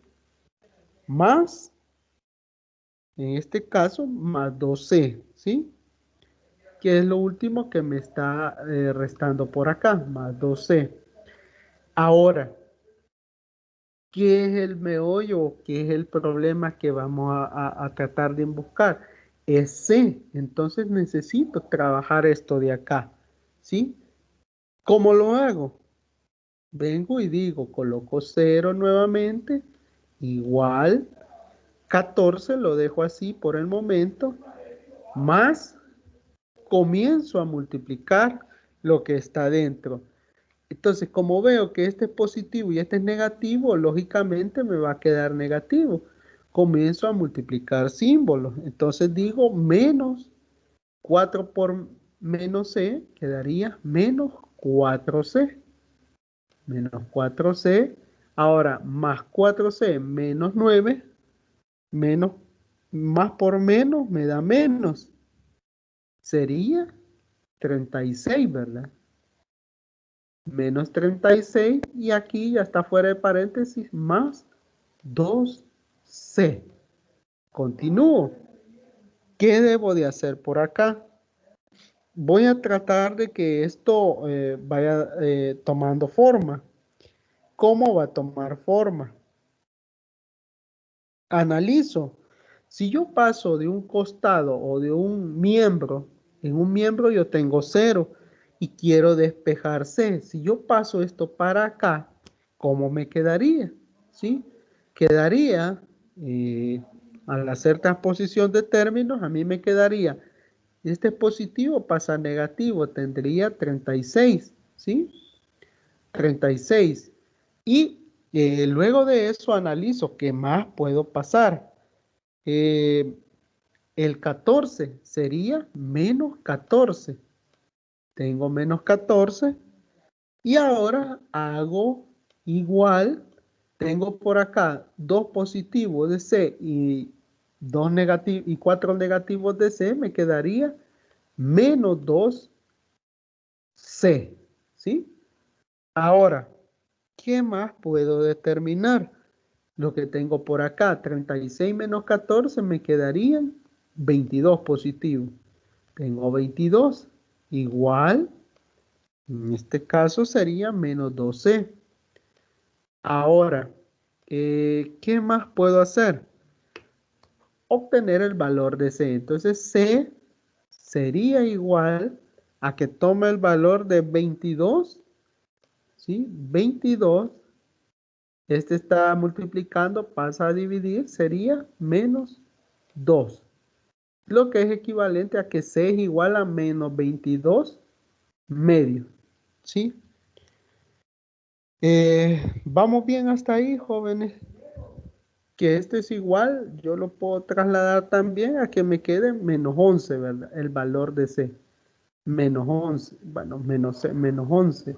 Speaker 1: más, en este caso, más 2C, ¿sí? Que es lo último que me está restando por acá, más 2C. Ahora, ¿qué es el meollo? ¿Qué es el problema que vamos a tratar de buscar? Es C. Entonces necesito trabajar esto de acá, ¿sí? ¿Cómo lo hago? Vengo y digo, coloco 0 nuevamente, igual 14, lo dejo así por el momento, más comienzo a multiplicar lo que está dentro. Entonces, como veo que este es positivo y este es negativo, lógicamente me va a quedar negativo. Comienzo a multiplicar símbolos. Entonces digo menos 4 por menos C, quedaría menos 4C. Menos 4C. Ahora, más 4C menos 9, menos, más por menos me da menos. Sería 36, ¿verdad? Menos 36 y aquí ya está fuera de paréntesis más 2C. Continúo. ¿Qué debo de hacer por acá? Voy a tratar de que esto vaya tomando forma. ¿Cómo va a tomar forma? Analizo. Si yo paso de un costado o de un miembro, en un miembro yo tengo 0 y quiero despejar C. Si yo paso esto para acá, ¿cómo me quedaría? ¿Sí? Quedaría, al hacer transposición de términos, a mí me quedaría, este positivo pasa a negativo, tendría 36, ¿sí? 36. Y luego de eso analizo qué más puedo pasar. El 14 sería menos 14. Tengo menos 14. Y ahora hago igual. Tengo por acá 2 positivos de C y 2 negativos y 4 negativos de C. Me quedaría menos 2C. ¿Sí? Ahora, ¿qué más puedo determinar? Lo que tengo por acá, 36 menos 14, me quedarían 22 positivos. Tengo 22, igual, en este caso sería menos 12. Ahora, ¿qué más puedo hacer? Obtener el valor de C. Entonces, C sería igual a que tome el valor de 22, ¿sí? 22. Este está multiplicando, pasa a dividir, sería menos 2. Lo que es equivalente a que C es igual a menos 22 medios. ¿Sí? Vamos bien hasta ahí, jóvenes. Que este es igual, yo lo puedo trasladar también a que me quede menos 11, ¿verdad? El valor de C. Menos 11. Bueno, menos 11.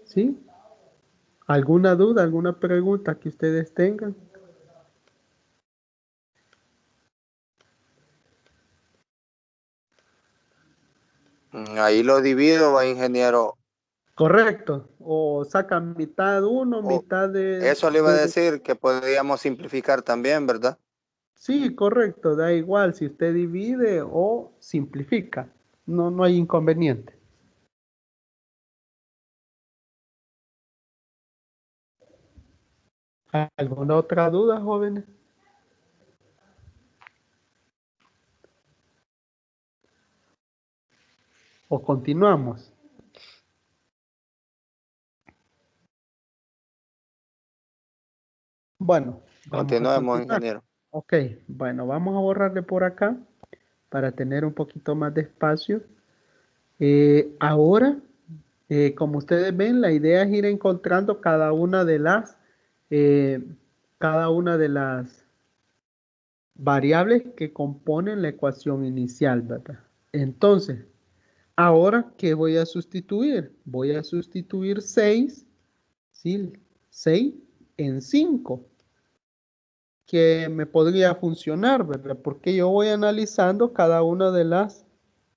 Speaker 1: ¿Sí? ¿Alguna duda, alguna pregunta que ustedes tengan?
Speaker 3: Ahí lo divido, va, ingeniero.
Speaker 1: Correcto. O sacan mitad uno,
Speaker 3: O
Speaker 1: mitad
Speaker 3: eso le iba a decir que podríamos simplificar también, ¿verdad?
Speaker 1: Sí, correcto. Da igual si usted divide o simplifica. No, no hay inconveniente. ¿Alguna otra duda, jóvenes? ¿O continuamos? Bueno, vamos a
Speaker 3: Continuemos,
Speaker 1: continuar.
Speaker 3: ingeniero.
Speaker 1: Ok, bueno, vamos a borrarle por acá para tener un poquito más de espacio. Ahora, como ustedes ven, la idea es ir encontrando cada una de las eh, cada una de las variables que componen la ecuación inicial, ¿verdad? Entonces, ahora, ¿qué voy a sustituir? Voy a sustituir 6, ¿sí? 6 en 5, que me podría funcionar, ¿verdad? Porque yo voy analizando cada una de las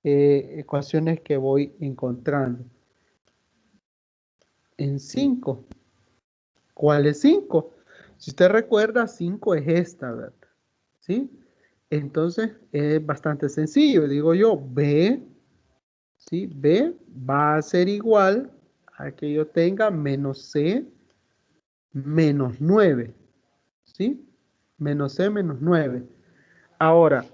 Speaker 1: ecuaciones que voy encontrando. En 5. ¿Cuál es 5? Si usted recuerda, 5 es esta, ¿verdad? ¿Sí? Entonces, es bastante sencillo. Digo yo, B, ¿sí? B va a ser igual a que yo tenga menos C menos 9, ¿sí? Menos C menos 9. Ahora,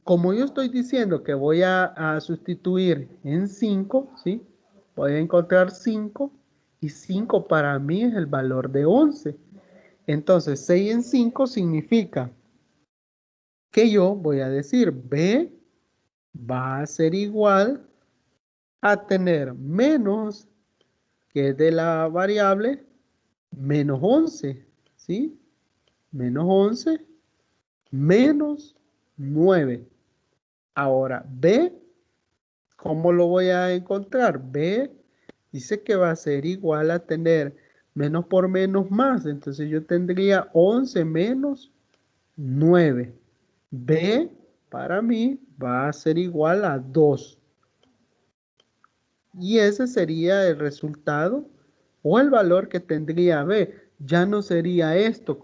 Speaker 1: como yo estoy diciendo que voy a sustituir en 5, ¿sí? Voy a encontrar 5 y 5 para mí es el valor de 11. Entonces, 6 en 5 significa que yo voy a decir B va a ser igual a tener menos, que es de la variable, menos 11, ¿sí? Menos 11 menos 9. Ahora, B, ¿cómo lo voy a encontrar? B dice que va a ser igual a tener menos por menos más. Entonces yo tendría 11 menos 9. B para mí va a ser igual a 2. Y ese sería el resultado o el valor que tendría B. Ya no sería esto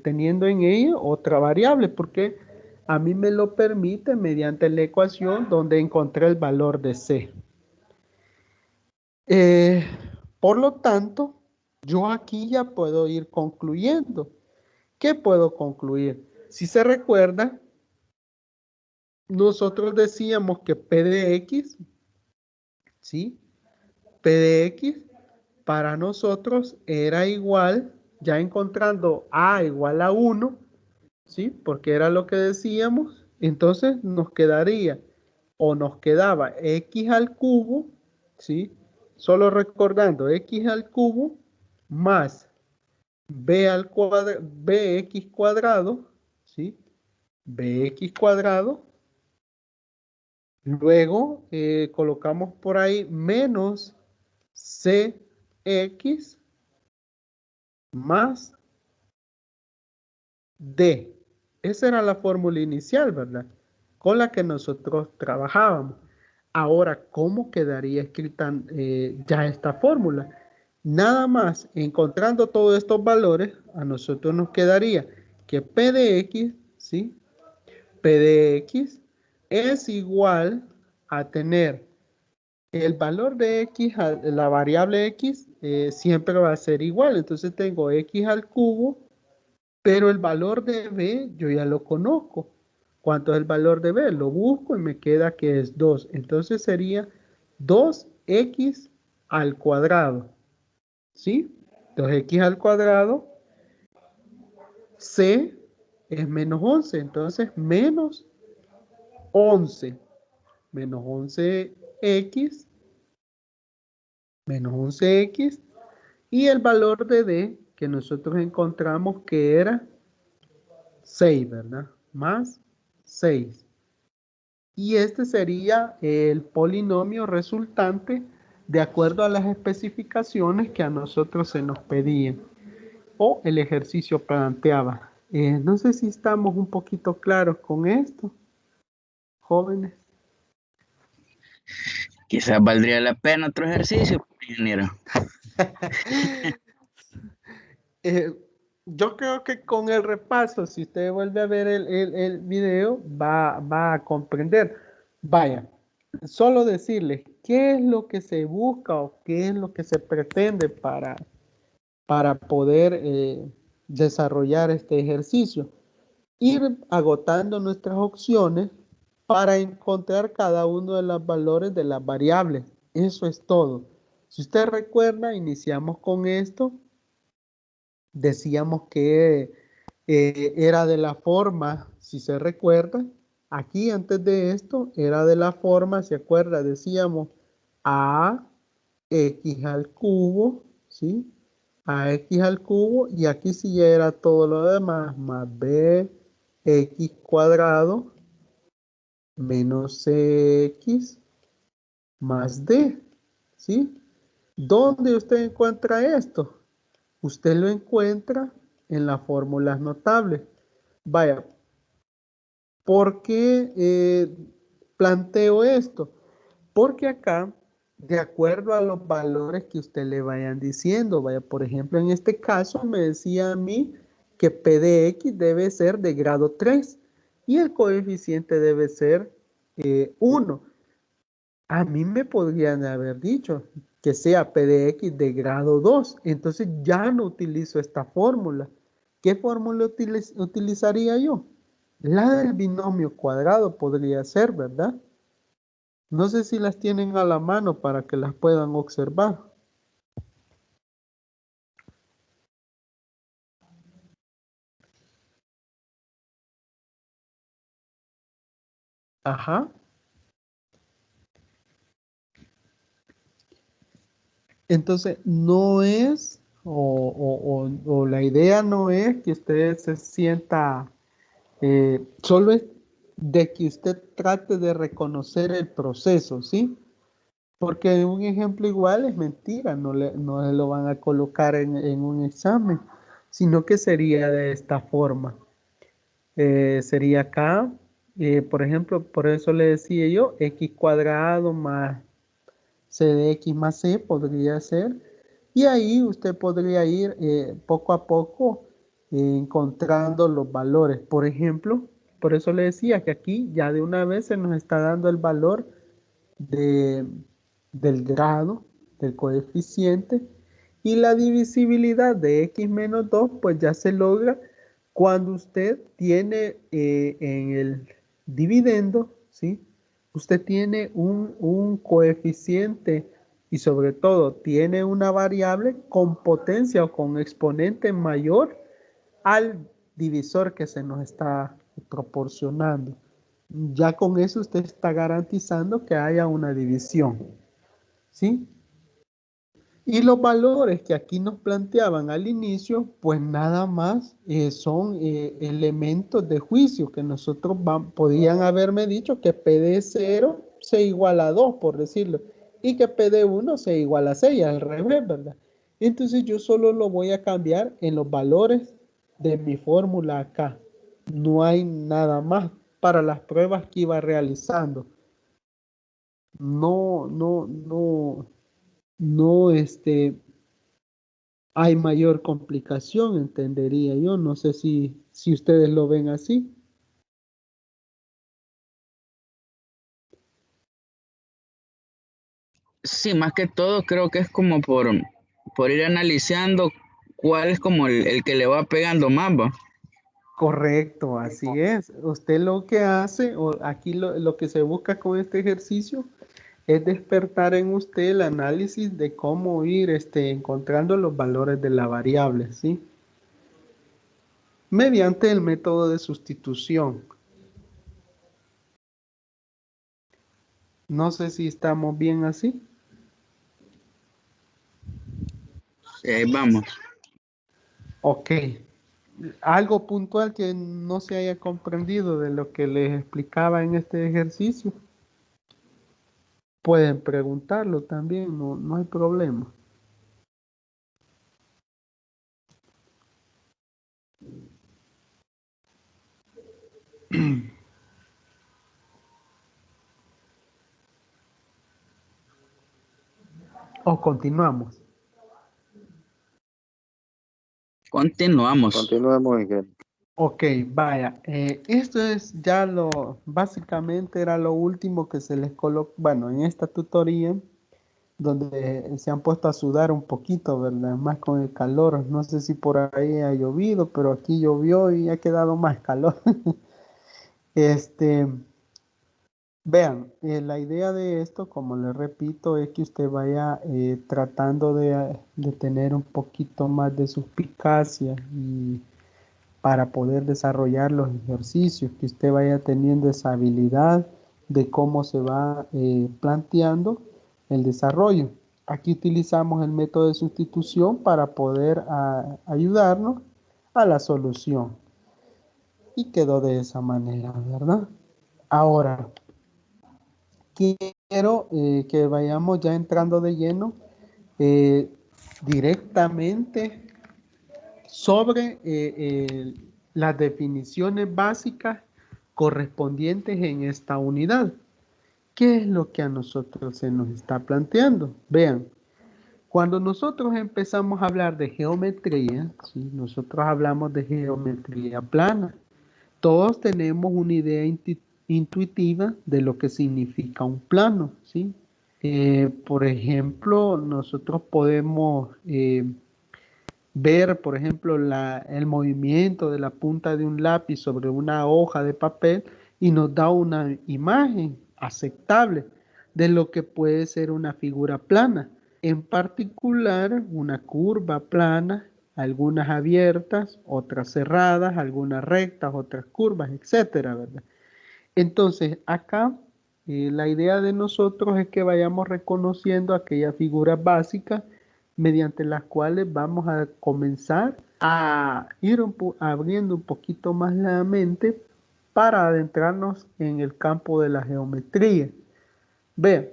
Speaker 1: teniendo en ella otra variable, porque a mí me lo permite mediante la ecuación donde encontré el valor de C. Por lo tanto, yo aquí ya puedo ir concluyendo. ¿Qué puedo concluir? Si se recuerda, nosotros decíamos que P de X, ¿sí? P de X para nosotros era igual, ya encontrando A igual a 1, ¿sí? Porque era lo que decíamos, entonces nos quedaría o nos quedaba X al cubo, ¿sí? Solo recordando X al cubo más B al cuadrado, BX cuadrado, ¿sí? BX cuadrado. Luego colocamos por ahí menos CX más D. Esa era la fórmula inicial, ¿verdad? Con la que nosotros trabajábamos. Ahora, ¿cómo quedaría escrita ya esta fórmula? Nada más encontrando todos estos valores, a nosotros nos quedaría que P de X, ¿sí? P de X es igual a tener el valor de X, la variable X, siempre va a ser igual. Entonces tengo X al cubo, pero el valor de B yo ya lo conozco. ¿Cuánto es el valor de B? Lo busco y me queda que es 2. Entonces sería 2x al cuadrado. ¿Sí? 2x al cuadrado. C es menos 11. Entonces menos 11. Menos 11x. Menos 11x. Y el valor de D que nosotros encontramos que era 6, ¿verdad? Más 6. Y este sería el polinomio resultante de acuerdo a las especificaciones que a nosotros se nos pedían o el ejercicio planteaba. No sé si estamos un poquito claros con esto, jóvenes.
Speaker 7: Quizás valdría la pena otro ejercicio, ingeniero.
Speaker 1: Eh, yo creo que con el repaso, si usted vuelve a ver el video, va a comprender. Vaya, solo decirles qué es lo que se busca o qué es lo que se pretende para poder desarrollar este ejercicio. Ir agotando nuestras opciones para encontrar cada uno de los valores de las variables. Eso es todo. Si usted recuerda, iniciamos con esto. Decíamos que era de la forma, si se recuerda, aquí antes de esto era de la forma, ¿se acuerda? Decíamos a x al cubo, ¿sí? a x al cubo, y aquí sí ya era todo lo demás, más bx cuadrado menos cx más d, ¿sí? ¿Dónde usted encuentra esto? Usted lo encuentra en las fórmulas notables. Vaya, ¿por qué planteo esto? Porque acá, de acuerdo a los valores que usted le vayan diciendo, vaya, por ejemplo, en este caso me decía a mí que P de X debe ser de grado 3 y el coeficiente debe ser 1. A mí me podrían haber dicho que sea P de X de grado 2, entonces ya no utilizo esta fórmula. ¿Qué fórmula utilizaría yo? La del binomio cuadrado podría ser, ¿verdad? No sé si las tienen a la mano para que las puedan observar. Ajá. Entonces, no es, o la idea no es que usted se sienta, solo es de que usted trate de reconocer el proceso, ¿sí? Porque un ejemplo igual es mentira, no le lo van a colocar en un examen, sino que sería de esta forma. Sería acá, por ejemplo, por eso le decía yo, x cuadrado más c de x más c podría ser, y ahí usted podría ir poco a poco encontrando los valores. Por ejemplo, por eso le decía que aquí ya de una vez se nos está dando el valor de, del grado, del coeficiente, y la divisibilidad de x menos 2 pues ya se logra cuando usted tiene en el dividendo, ¿sí? Usted tiene un coeficiente y sobre todo tiene una variable con potencia o con exponente mayor al divisor que se nos está proporcionando. Ya con eso usted está garantizando que haya una división, ¿sí? Y los valores que aquí nos planteaban al inicio, pues nada más son elementos de juicio que nosotros podían haberme dicho que P de 0 se iguala a 2, por decirlo, y que P de 1 se iguala a 6, al revés, ¿verdad? Entonces yo solo lo voy a cambiar en los valores de mi fórmula acá. No hay nada más para las pruebas que iba realizando. No, hay mayor complicación, entendería yo. No sé si ustedes lo ven así.
Speaker 7: Sí, más que todo creo que es como por ir analizando cuál es como el que le va pegando más, ¿va?
Speaker 1: Correcto, así es. Usted lo que hace, o aquí lo que se busca con este ejercicio, es despertar en usted el análisis de cómo ir encontrando los valores de la variable, ¿sí? Mediante el método de sustitución. No sé si estamos bien así.
Speaker 7: Sí, ahí vamos.
Speaker 1: Ok. Algo puntual que no se haya comprendido de lo que les explicaba en este ejercicio. Pueden preguntarlo también, no hay problema. O continuamos.
Speaker 7: Continuamos.
Speaker 3: Continuemos, ingeniero.
Speaker 1: Ok, vaya. Esto es ya básicamente era lo último que se les colocó, bueno, en esta tutoría, donde se han puesto a sudar un poquito, ¿verdad? Más con el calor. No sé si por ahí ha llovido, pero aquí llovió y ha quedado más calor. Este, Vean, la idea de esto, como les repito, es que usted vaya tratando de tener un poquito más de suspicacia y para poder desarrollar los ejercicios, que usted vaya teniendo esa habilidad de cómo se va planteando el desarrollo. aquí utilizamos el método de sustitución para poder ayudarnos a la solución. Y quedó de esa manera, ¿verdad? Ahora, quiero que vayamos ya entrando de lleno directamente sobre las definiciones básicas correspondientes en esta unidad. ¿Qué es lo que a nosotros se nos está planteando? Vean, cuando nosotros empezamos a hablar de geometría, ¿sí? Nosotros hablamos de geometría plana. Todos tenemos una idea intuitiva de lo que significa un plano, ¿sí? Por ejemplo, nosotros podemos ver, por ejemplo, el movimiento de la punta de un lápiz sobre una hoja de papel y nos da una imagen aceptable de lo que puede ser una figura plana. En particular, una curva plana, algunas abiertas, otras cerradas, algunas rectas, otras curvas, etcétera, ¿verdad? Entonces, acá la idea de nosotros es que vayamos reconociendo aquellas figuras básicas mediante las cuales vamos a comenzar a ir abriendo un poquito más la mente para adentrarnos en el campo de la geometría. Vean,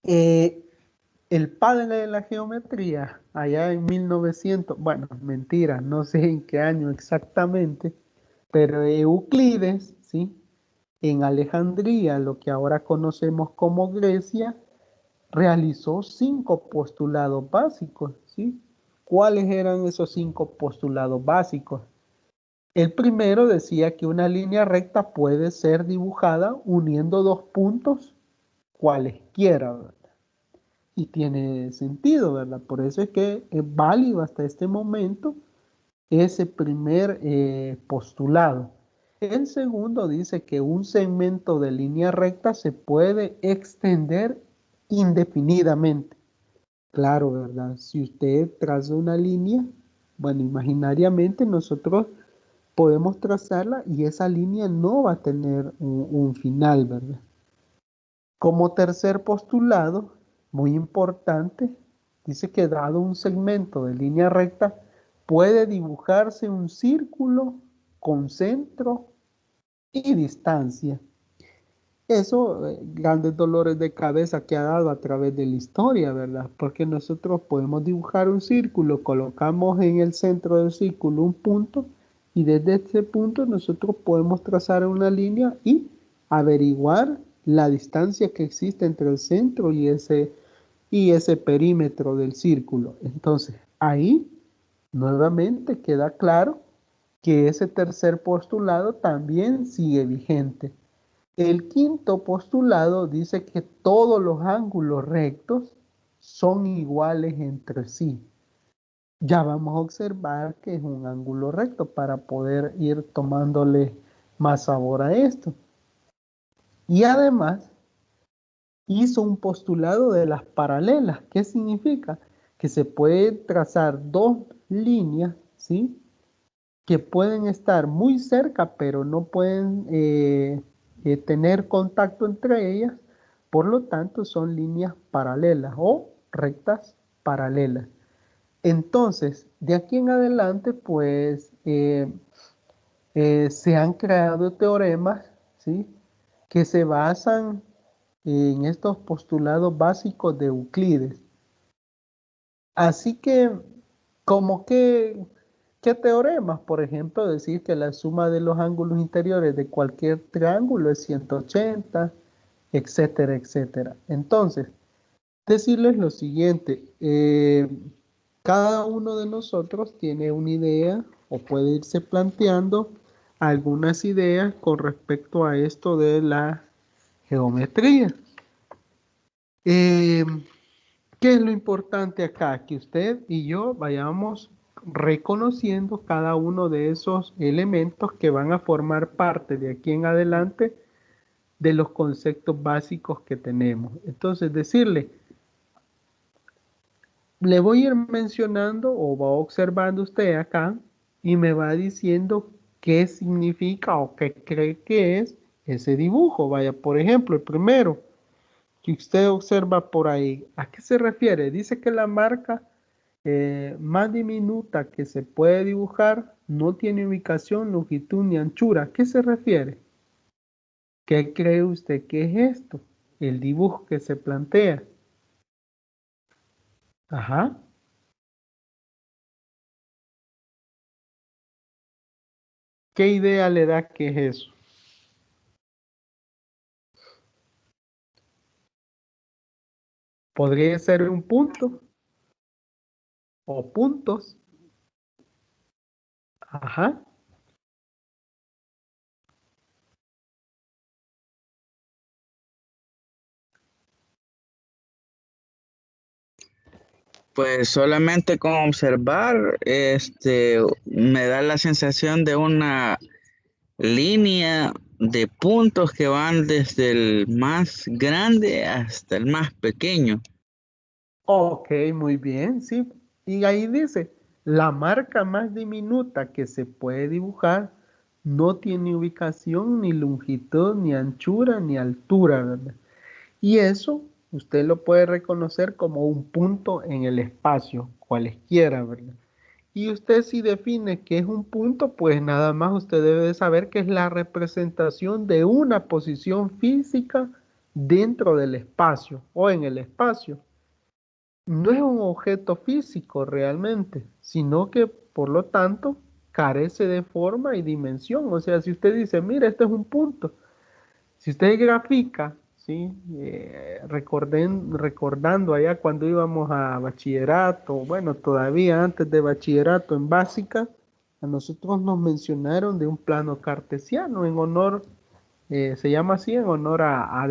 Speaker 1: el padre de la geometría, allá en 1900, bueno, mentira, no sé en qué año exactamente, pero Euclides, ¿sí? En Alejandría, lo que ahora conocemos como Grecia, realizó 5 postulados básicos, ¿sí? ¿Cuáles eran esos 5 postulados básicos? El primero decía que una línea recta puede ser dibujada uniendo 2 puntos cualesquiera, ¿verdad? Y tiene sentido, ¿verdad? Por eso es que es válido hasta este momento ese primer postulado. El segundo dice que un segmento de línea recta se puede extender indefinidamente. Claro, ¿verdad? Si usted traza una línea, bueno, imaginariamente nosotros podemos trazarla y esa línea no va a tener un final, ¿verdad? Como tercer postulado, muy importante, dice que dado un segmento de línea recta, puede dibujarse un círculo con centro y distancia. Eso, grandes dolores de cabeza que ha dado a través de la historia, ¿verdad? Porque nosotros podemos dibujar un círculo, colocamos en el centro del círculo un punto y desde ese punto nosotros podemos trazar una línea y averiguar la distancia que existe entre el centro y ese perímetro del círculo. Entonces, ahí nuevamente queda claro que ese tercer postulado también sigue vigente. El quinto postulado dice que todos los ángulos rectos son iguales entre sí. Ya vamos a observar que es un ángulo recto para poder ir tomándole más sabor a esto. Y además hizo un postulado de las paralelas. ¿Qué significa? Que se puede trazar 2 líneas, ¿sí? Que pueden estar muy cerca, pero no pueden tener contacto entre ellas. Por lo tanto, son líneas paralelas o rectas paralelas. Entonces, de aquí en adelante, pues, se han creado teoremas, ¿sí? Que se basan en estos postulados básicos de Euclides. Así que, como que, ¿qué teoremas? Por ejemplo, decir que la suma de los ángulos interiores de cualquier triángulo es 180, etcétera, etcétera. Entonces, decirles lo siguiente, cada uno de nosotros tiene una idea o puede irse planteando algunas ideas con respecto a esto de la geometría. ¿Qué es lo importante acá? Que usted y yo vayamos reconociendo cada uno de esos elementos que van a formar parte de aquí en adelante de los conceptos básicos que tenemos. Entonces, decirle, le voy a ir mencionando o va observando usted acá y me va diciendo qué significa o qué cree que es ese dibujo. Vaya, por ejemplo, el primero, que usted observa por ahí, ¿a qué se refiere? Dice que la marca más diminuta que se puede dibujar no tiene ubicación, longitud ni anchura. ¿A qué se refiere? ¿Qué cree usted que es esto? El dibujo que se plantea. Ajá. ¿Qué idea le da que es eso? Podría ser un punto o puntos. Ajá.
Speaker 7: Pues solamente con observar, me da la sensación de una línea de puntos que van desde el más grande hasta el más pequeño.
Speaker 1: Ok, muy bien, sí. Y ahí dice, la marca más diminuta que se puede dibujar no tiene ubicación, ni longitud, ni anchura, ni altura, ¿verdad? Y eso usted lo puede reconocer como un punto en el espacio, cualesquiera, ¿verdad? Y usted si define que es un punto, pues nada más usted debe de saber que es la representación de una posición física dentro del espacio o en el espacio. No es un objeto físico realmente, sino que por lo tanto carece de forma y dimensión. O sea, si usted dice, mira, este es un punto, si usted grafica, ¿sí? Recordando allá cuando íbamos a bachillerato, bueno, todavía antes de bachillerato en básica, a nosotros nos mencionaron de un plano cartesiano en honor, se llama así en honor a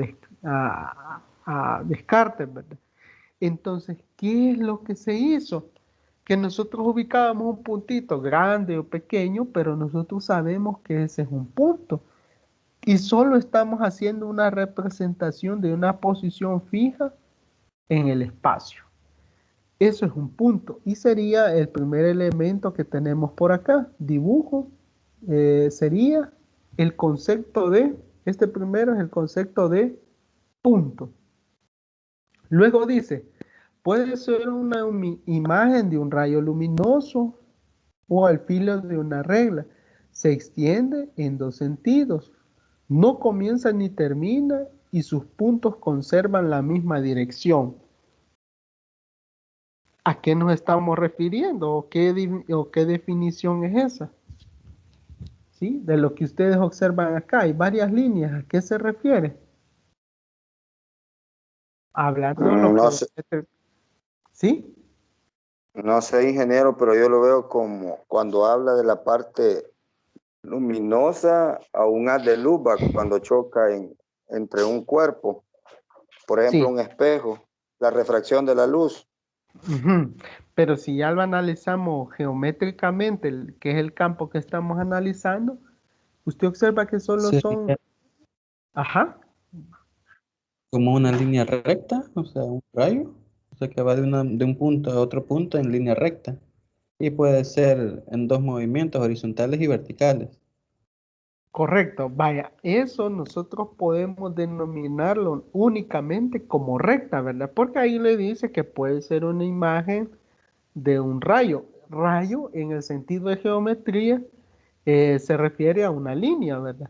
Speaker 1: Descartes, ¿verdad? Entonces, ¿qué es lo que se hizo? Que nosotros ubicábamos un puntito grande o pequeño, pero nosotros sabemos que ese es un punto. Y solo estamos haciendo una representación de una posición fija en el espacio. Eso es un punto. Y sería el primer elemento que tenemos por acá. Dibujo sería el concepto de, este primero es el concepto de punto. Luego dice, puede ser una imagen de un rayo luminoso o al filo de una regla. Se extiende en dos sentidos. No comienza ni termina y sus puntos conservan la misma dirección. ¿A qué nos estamos refiriendo? ¿O qué definición es esa? ¿Sí? De lo que ustedes observan acá, hay varias líneas. ¿A qué se refiere? Hablando de lo
Speaker 3: No
Speaker 1: que...
Speaker 3: sé,
Speaker 1: ¿Sí?
Speaker 3: no sé, ingeniero, pero yo lo veo como cuando habla de la parte luminosa a un haz de luz cuando choca entre un cuerpo, por ejemplo,
Speaker 1: Sí.
Speaker 3: un espejo, la refracción de la luz.
Speaker 1: Ujú. Pero si ya lo analizamos geométricamente, que es el campo que estamos analizando, usted observa que solo son...
Speaker 5: Sería
Speaker 1: Ajá.
Speaker 5: como una línea recta, o sea, un rayo, o sea, que va de un punto a otro punto en línea recta. Y puede ser en dos movimientos, horizontales y verticales.
Speaker 1: Correcto, vaya, eso nosotros podemos denominarlo únicamente como recta, ¿verdad? Porque ahí le dice que puede ser una imagen de un rayo. Rayo, en el sentido de geometría, se refiere a una línea, ¿verdad?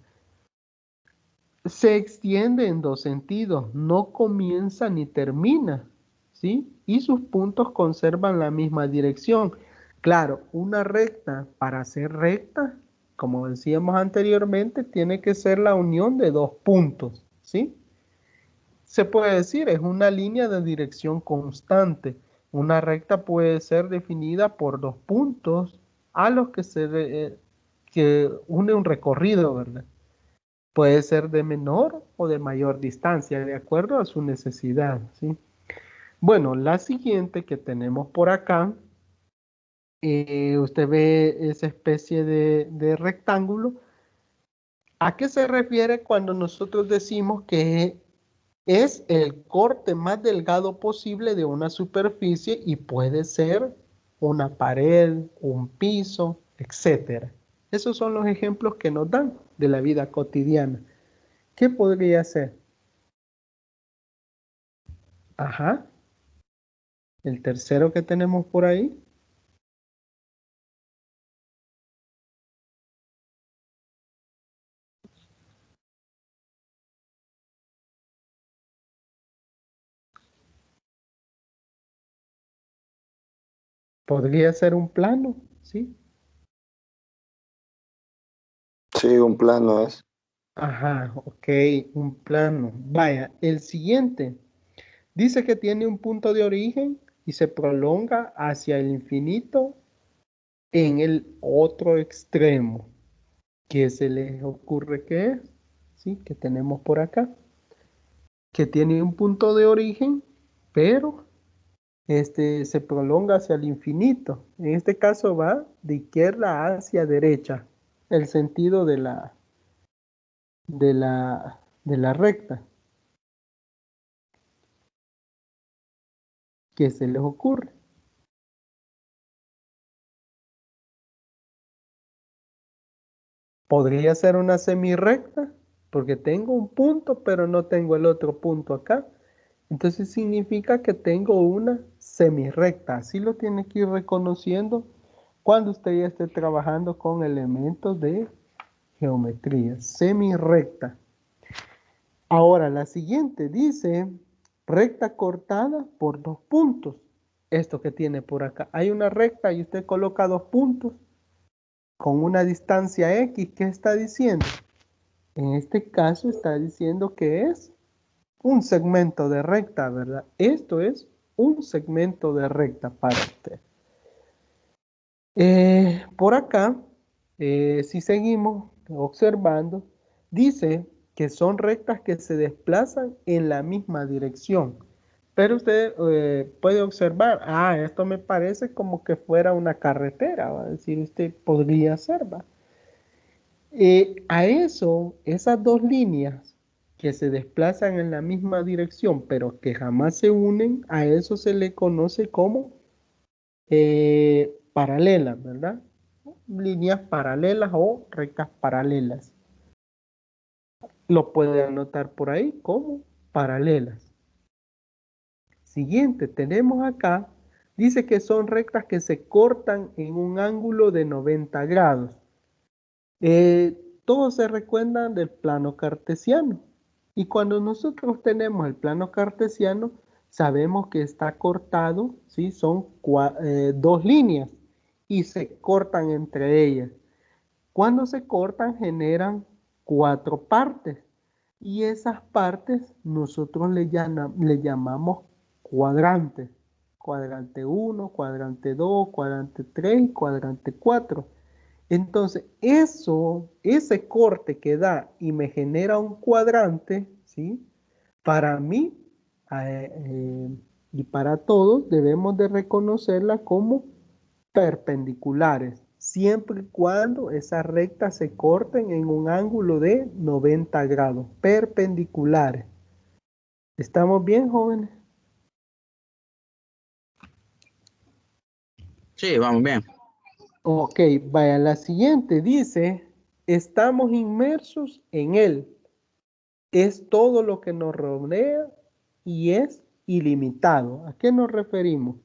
Speaker 1: Se extiende en dos sentidos, no comienza ni termina, ¿sí? Y sus puntos conservan la misma dirección. Claro, una recta, para ser recta, como decíamos anteriormente, tiene que ser la unión de dos puntos, ¿sí? Se puede decir, es una línea de dirección constante. Una recta puede ser definida por dos puntos a los que une un recorrido, ¿verdad? Puede ser de menor o de mayor distancia, de acuerdo a su necesidad, ¿sí? Bueno, la siguiente que tenemos por acá, usted ve esa especie de rectángulo. ¿A qué se refiere cuando nosotros decimos que es el corte más delgado posible de una superficie y puede ser una pared, un piso, etcétera? Esos son los ejemplos que nos dan de la vida cotidiana. ¿Qué podría ser? Ajá. El tercero que tenemos por ahí. Podría ser un plano, ¿sí?
Speaker 3: Sí, un plano es.
Speaker 1: Ajá, ok, un plano. Vaya, el siguiente. Dice que tiene un punto de origen y se prolonga hacia el infinito en el otro extremo. ¿Qué se les ocurre que es? ¿Sí? Que tenemos por acá. Que tiene un punto de origen, pero se prolonga hacia el infinito. En este caso va de izquierda hacia derecha. El sentido de la recta. ¿Qué se les ocurre? Podría ser una semirrecta, porque tengo un punto, pero no tengo el otro punto acá. Entonces significa que tengo una semirrecta. Así lo tiene que ir reconociendo cuando usted ya esté trabajando con elementos de geometría. Semirrecta. Ahora la siguiente dice recta cortada por dos puntos. Esto que tiene por acá. Hay una recta y usted coloca dos puntos con una distancia X. ¿Qué está diciendo? En este caso está diciendo que es un segmento de recta, ¿verdad? Esto es un segmento de recta para usted. Por acá, si seguimos observando, dice que son rectas que se desplazan en la misma dirección. Pero usted puede observar, esto me parece como que fuera una carretera, va a decir usted, podría ser, ¿va? A eso, esas dos líneas que se desplazan en la misma dirección, pero que jamás se unen, a eso se le conoce como paralelas, ¿verdad? Líneas paralelas o rectas paralelas. Lo puede anotar por ahí como paralelas. Siguiente, tenemos acá, dice que son rectas que se cortan en un ángulo de 90 grados. Todos se recuerdan del plano cartesiano. Y cuando nosotros tenemos el plano cartesiano, sabemos que está cortado, ¿sí? Son dos líneas y se cortan entre ellas. Cuando se cortan, generan cuatro partes. Y esas partes nosotros le llamamos cuadrantes. Cuadrante 1, cuadrante 2, cuadrante 3 y cuadrante 4. Entonces, ese corte que da y me genera un cuadrante, ¿sí? Para mí y para todos debemos de reconocerla como perpendiculares, siempre y cuando esas rectas se corten en un ángulo de 90 grados, perpendiculares. ¿Estamos bien, jóvenes?
Speaker 7: Sí, vamos bien.
Speaker 1: Ok, vaya, la siguiente dice, estamos inmersos en él. Es todo lo que nos rodea y es ilimitado. ¿A qué nos referimos?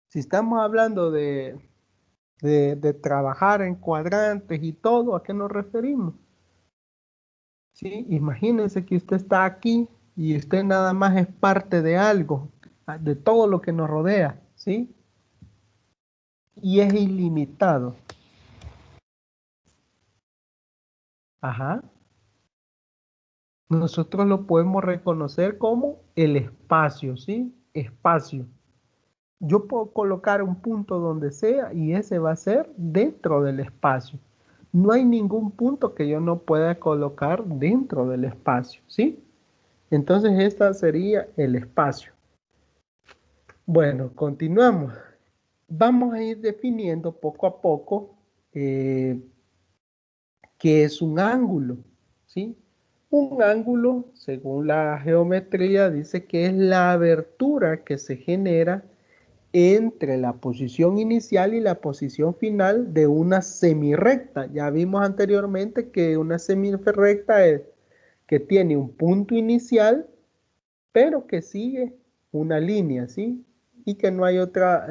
Speaker 1: Si estamos hablando de trabajar en cuadrantes y todo, ¿a qué nos referimos? ¿Sí? Imagínense que usted está aquí y usted nada más es parte de algo, de todo lo que nos rodea, ¿sí? Y es ilimitado. Ajá. Nosotros lo podemos reconocer como el espacio, ¿sí? Espacio. Yo puedo colocar un punto donde sea y ese va a ser dentro del espacio. No hay ningún punto que yo no pueda colocar dentro del espacio, ¿sí? Entonces, esta sería el espacio. Bueno, continuamos. Vamos a ir definiendo poco a poco qué es un ángulo, ¿sí? Un ángulo, según la geometría, dice que es la abertura que se genera entre la posición inicial y la posición final de una semirrecta. Ya vimos anteriormente que una semirrecta es que tiene un punto inicial pero que sigue una línea, ¿sí? Y que no hay otra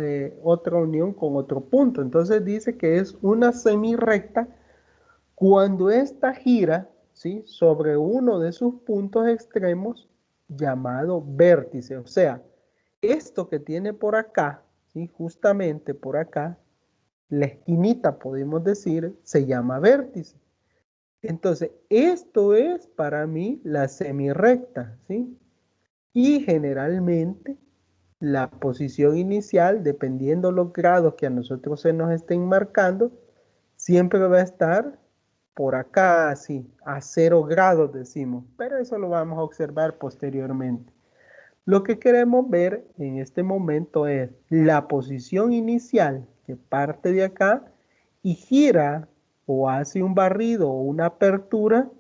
Speaker 1: unión con otro punto. Entonces dice que es una semirrecta cuando esta gira, ¿sí? Sobre uno de sus puntos extremos llamado vértice. O sea, esto que tiene por acá, ¿sí? Justamente por acá, la esquinita, podemos decir, se llama vértice. Entonces, esto es para mí la semirrecta, ¿sí? Y generalmente la posición inicial, dependiendo los grados que a nosotros se nos estén marcando, siempre va a estar por acá, así, a 0 grados decimos, pero eso lo vamos a observar posteriormente. Lo que queremos ver en este momento es la posición inicial que parte de acá y gira o hace un barrido o una apertura,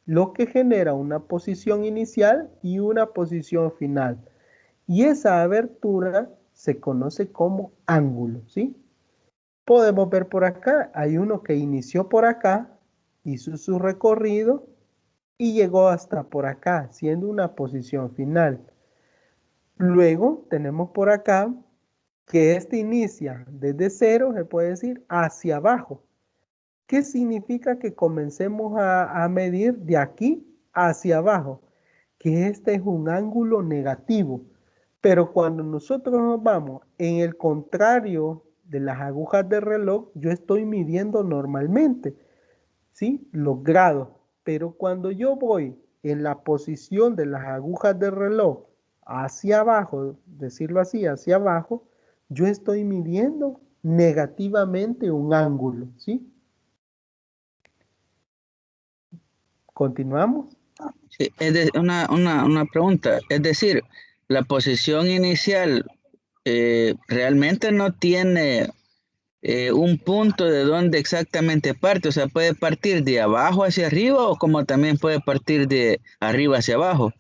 Speaker 1: lo que genera una posición inicial y una posición final. Y esa abertura se conoce como ángulo, ¿sí? Podemos ver por acá, hay uno que inició por acá, hizo su recorrido y llegó hasta por acá, siendo una posición final. Luego tenemos por acá que este inicia desde 0, se puede decir, hacia abajo. ¿Qué significa que comencemos a medir de aquí hacia abajo? Que este es un ángulo negativo. Pero cuando nosotros nos vamos en el contrario de las agujas de reloj, yo estoy midiendo normalmente, ¿sí? Los grados. Pero cuando yo voy en la posición de las agujas de reloj hacia abajo, decirlo así, hacia abajo, yo estoy midiendo negativamente un ángulo, ¿sí? ¿Continuamos?
Speaker 7: Sí, una pregunta, es decir, la posición inicial realmente no tiene un punto de donde exactamente parte, o sea, puede partir de abajo hacia arriba o como también puede partir de arriba hacia abajo.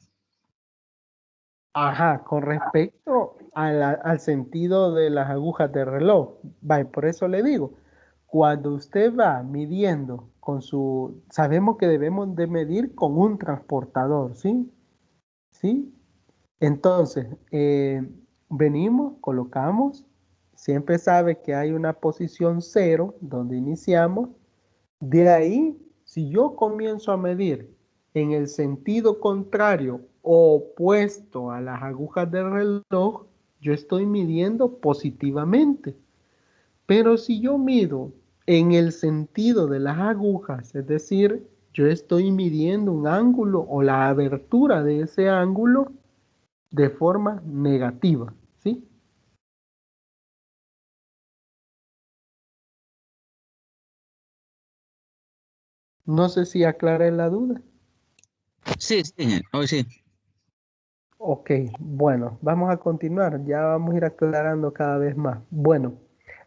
Speaker 1: Ajá, con respecto al sentido de las agujas de reloj, por eso le digo, cuando usted va midiendo con su, sabemos que debemos de medir con un transportador, ¿sí? ¿Sí? Entonces, venimos, colocamos, siempre sabe que hay una posición 0 donde iniciamos. De ahí, si yo comienzo a medir en el sentido contrario o opuesto a las agujas del reloj, yo estoy midiendo positivamente. Pero si yo mido en el sentido de las agujas, es decir, yo estoy midiendo un ángulo o la abertura de ese ángulo de forma negativa, ¿sí? No sé si aclaré la duda.
Speaker 7: Sí, sí, hoy sí.
Speaker 1: Ok, bueno, vamos a continuar. Ya vamos a ir aclarando cada vez más. Bueno,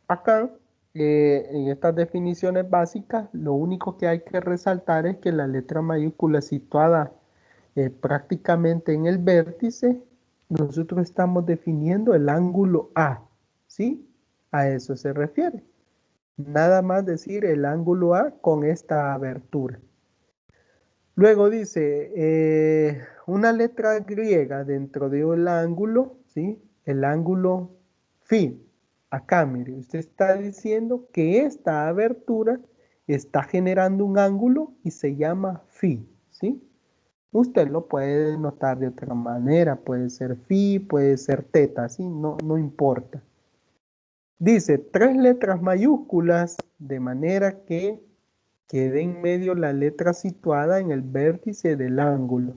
Speaker 1: acá en estas definiciones básicas, lo único que hay que resaltar es que la letra mayúscula situada prácticamente en el vértice, nosotros estamos definiendo el ángulo A, ¿sí? A eso se refiere. Nada más decir el ángulo A con esta abertura. Luego dice, una letra griega dentro de un ángulo, ¿sí? El ángulo phi. Acá, mire, usted está diciendo que esta abertura está generando un ángulo y se llama phi, ¿sí? Usted lo puede notar de otra manera, puede ser phi, puede ser teta, ¿sí? No importa. Dice 3 letras mayúsculas de manera que quede en medio la letra situada en el vértice del ángulo.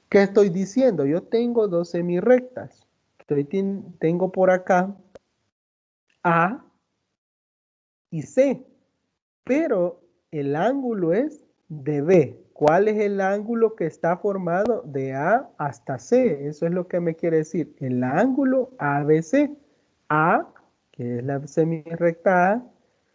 Speaker 1: ¿Qué estoy diciendo? Yo tengo dos semirrectas. Tengo por acá A y C, pero el ángulo es de B. ¿Cuál es el ángulo que está formado de A hasta C? Eso es lo que me quiere decir. El ángulo ABC. A, que es la semirrecta A,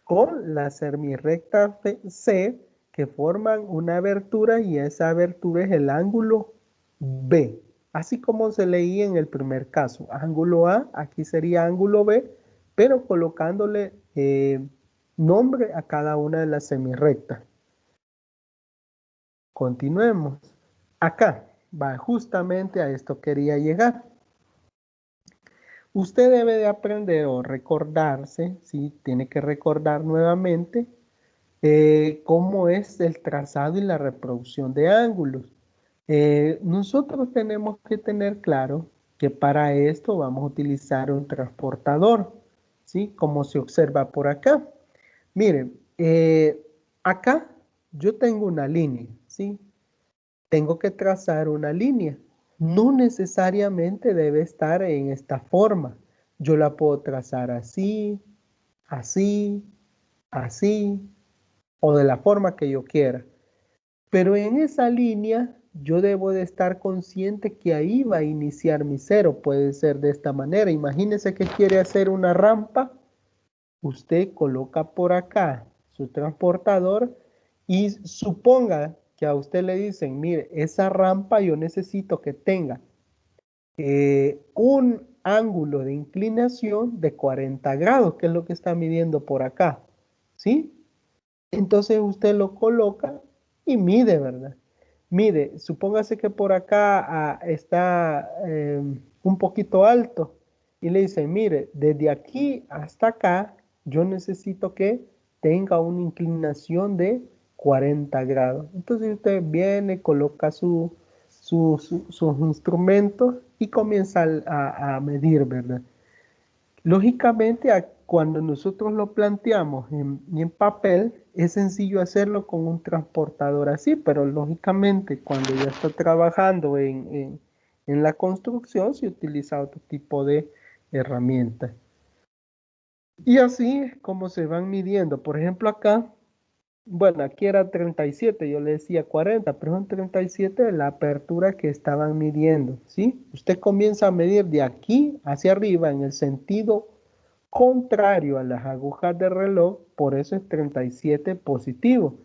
Speaker 1: con la semirrecta C, que forman una abertura y esa abertura es el ángulo B. Así como se leía en el primer caso. Ángulo A, aquí sería ángulo B, pero colocándole nombre a cada una de las semirrectas. Continuemos. Acá, Va, justamente a esto quería llegar. Usted debe de aprender o recordarse, ¿sí? Tiene que recordar nuevamente cómo es el trazado y la reproducción de ángulos. Nosotros tenemos que tener claro que para esto vamos a utilizar un transportador, ¿sí? Como se observa por acá. Miren, acá yo tengo una línea, ¿sí? Tengo que trazar una línea. No necesariamente debe estar en esta forma. Yo la puedo trazar así, así, así, o de la forma que yo quiera. Pero en esa línea yo debo de estar consciente que ahí va a iniciar mi cero. Puede ser de esta manera. Imagínese que quiere hacer una rampa. Usted coloca por acá su transportador y suponga que a usted le dicen, mire, esa rampa yo necesito que tenga un ángulo de inclinación de 40 grados, que es lo que está midiendo por acá, ¿sí? Entonces usted lo coloca y mide, ¿verdad? Mide, supóngase que por acá está un poquito alto y le dicen, mire, desde aquí hasta acá yo necesito que tenga una inclinación de 40 grados. Entonces usted viene, coloca sus instrumentos y comienza a medir, ¿verdad? Lógicamente, cuando nosotros lo planteamos en papel, es sencillo hacerlo con un transportador así, pero lógicamente cuando ya está trabajando en la construcción, se utiliza otro tipo de herramientas. Y así es como se van midiendo. Por ejemplo, acá, bueno, aquí era 37, yo le decía 40, pero en 37 la apertura que estaban midiendo, ¿sí? Usted comienza a medir de aquí hacia arriba en el sentido contrario a las agujas de reloj, por eso es 37 positivo.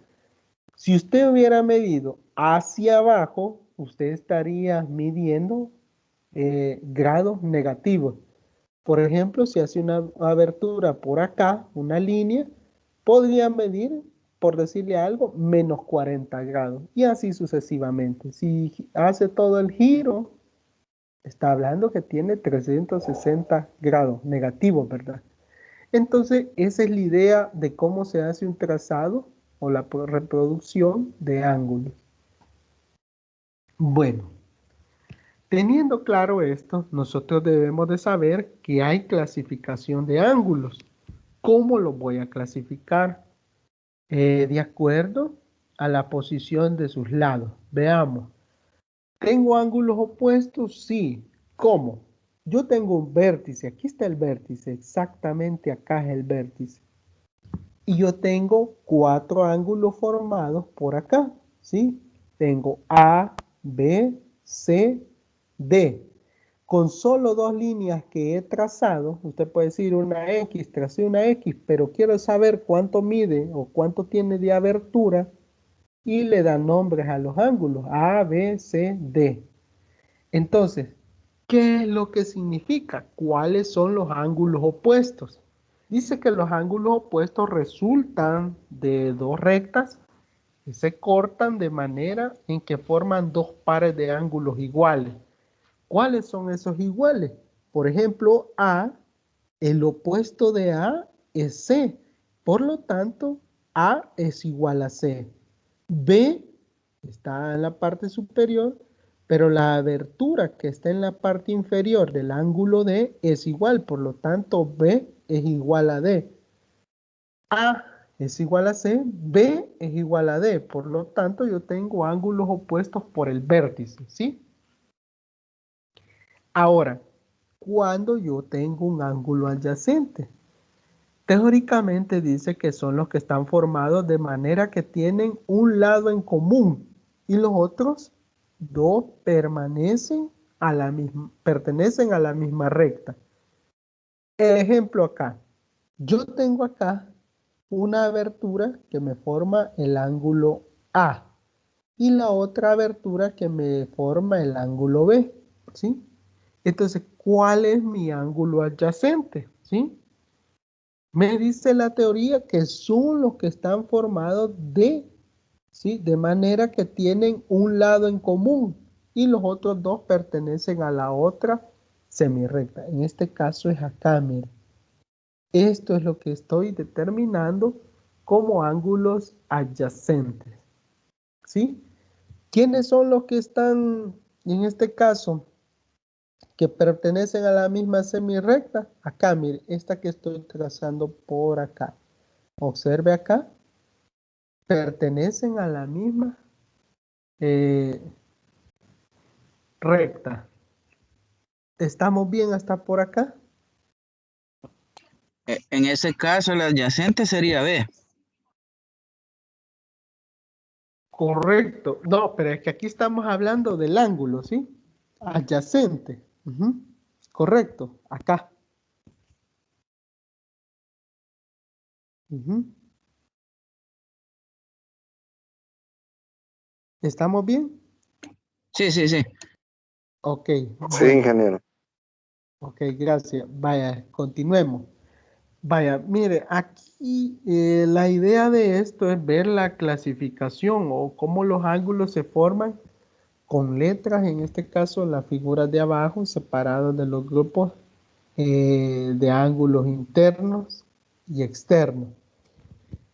Speaker 1: Si usted hubiera medido hacia abajo, usted estaría midiendo grados negativos. Por ejemplo, si hace una abertura por acá, una línea, podría medir, por decirle algo, menos 40 grados y así sucesivamente. Si hace todo el giro, está hablando que tiene 360 grados negativos, ¿verdad? Entonces, esa es la idea de cómo se hace un trazado o la reproducción de ángulos. Bueno, teniendo claro esto, nosotros debemos de saber que hay clasificación de ángulos. ¿Cómo los voy a clasificar? De acuerdo a la posición de sus lados. Veamos. ¿Tengo ángulos opuestos? Sí. ¿Cómo? Yo tengo un vértice. Aquí está el vértice. Exactamente acá es el vértice. Y yo tengo 4 ángulos formados por acá, ¿sí? Tengo A, B, C, D. Con solo 2 líneas que he trazado, usted puede decir una X, tracé una X, pero quiero saber cuánto mide o cuánto tiene de abertura y le da nombres a los ángulos, A, B, C, D. Entonces, ¿qué es lo que significa? ¿Cuáles son los ángulos opuestos? Dice que los ángulos opuestos resultan de 2 rectas que se cortan de manera en que forman 2 pares de ángulos iguales. ¿Cuáles son esos iguales? Por ejemplo, A, el opuesto de A es C. Por lo tanto, A es igual a C. B está en la parte superior, pero la abertura que está en la parte inferior del ángulo D es igual. Por lo tanto, B es igual a D. A es igual a C, B es igual a D. Por lo tanto, yo tengo ángulos opuestos por el vértice, ¿sí? Ahora, cuando yo tengo un ángulo adyacente, teóricamente dice que son los que están formados de manera que tienen un lado en común y los otros 2 pertenecen a la misma recta. El ejemplo acá. Yo tengo acá una abertura que me forma el ángulo A y la otra abertura que me forma el ángulo B, ¿sí? Entonces, ¿cuál es mi ángulo adyacente? ¿Sí? Me dice la teoría que son los que están formados ¿sí? De manera que tienen un lado en común. y los otros dos pertenecen a la otra semirrecta. En este caso es acá, mire. Esto es lo que estoy determinando como ángulos adyacentes, ¿sí? ¿Quiénes son los que están, en este caso, que pertenecen a la misma semirrecta? Acá, mire, esta que estoy trazando por acá. Observe acá, pertenecen a la misma recta. ¿Estamos bien hasta por acá?
Speaker 7: En ese caso, la adyacente sería B.
Speaker 1: Correcto. No, pero es que aquí estamos hablando del ángulo, ¿sí? Adyacente. Ujú. Correcto. Acá. Ujú. ¿Estamos bien?
Speaker 7: Sí, sí, sí.
Speaker 1: Ok,
Speaker 3: Sí,
Speaker 1: bueno.
Speaker 3: ingeniero.
Speaker 1: Ok, gracias. Vaya, continuemos. Vaya, mire, aquí la idea de esto es ver la clasificación o cómo los ángulos se forman con letras, en este caso las figuras de abajo, separadas de los grupos de ángulos internos y externos.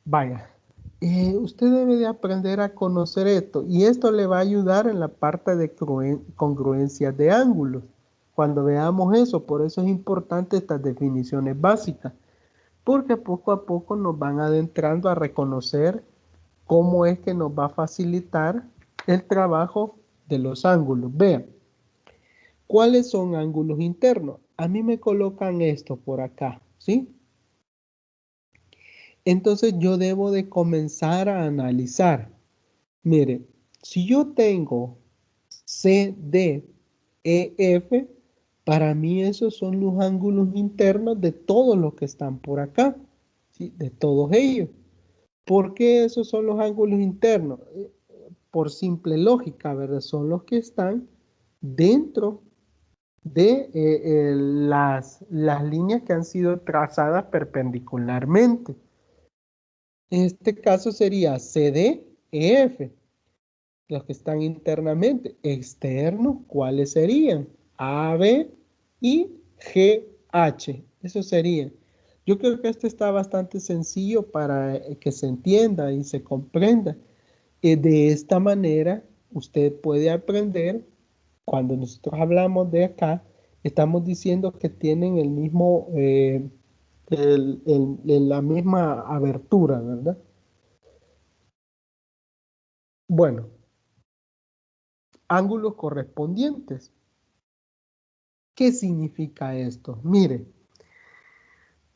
Speaker 1: Vaya, usted debe de aprender a conocer esto y esto le va a ayudar en la parte de congruencia de ángulos. Cuando veamos eso, por eso es importante estas definiciones básicas, porque poco a poco nos van adentrando a reconocer cómo es que nos va a facilitar el trabajo de los ángulos. Vean, ¿cuáles son ángulos internos? A mí me colocan esto por acá, ¿sí? Entonces yo debo de comenzar a analizar. Mire, si yo tengo C, D, E, F, para mí esos son los ángulos internos de todos los que están por acá, ¿sí? De todos ellos. ¿Por qué esos son los ángulos internos? Por simple lógica, ¿verdad? Son los que están dentro de las líneas que han sido trazadas perpendicularmente. En este caso sería CD, EF, los que están internamente. Externos, ¿cuáles serían? AB y GH. Eso sería. Yo creo que esto está bastante sencillo para que se entienda y se comprenda. De esta manera, usted puede aprender, cuando nosotros hablamos de acá, estamos diciendo que tienen el mismo, la misma abertura, ¿verdad? Bueno, ángulos correspondientes. ¿Qué significa esto? Mire,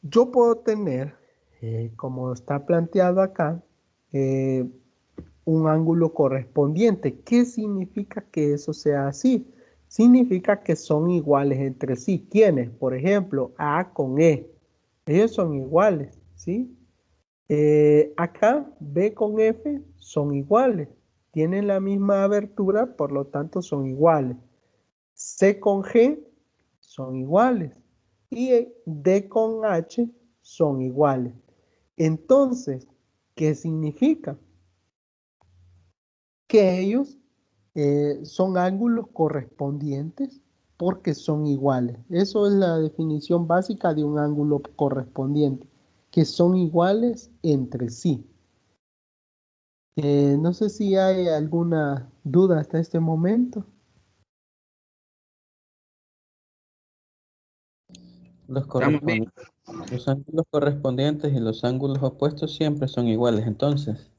Speaker 1: yo puedo tener, como está planteado acá, un ángulo correspondiente. ¿Qué significa que eso sea así? Significa que son iguales entre sí. ¿Quiénes? Por ejemplo, A con E. Ellos son iguales, ¿sí? Acá B con F son iguales. Tienen la misma abertura, por lo tanto son iguales. C con G son iguales. Y D con H son iguales. Entonces, ¿qué significa? Que ellos son ángulos correspondientes porque son iguales. Eso es la definición básica de un ángulo correspondiente, que son iguales entre sí. No sé si hay alguna duda hasta este momento.
Speaker 7: Estamos bien.
Speaker 5: Los ángulos correspondientes y los ángulos opuestos siempre son iguales, entonces.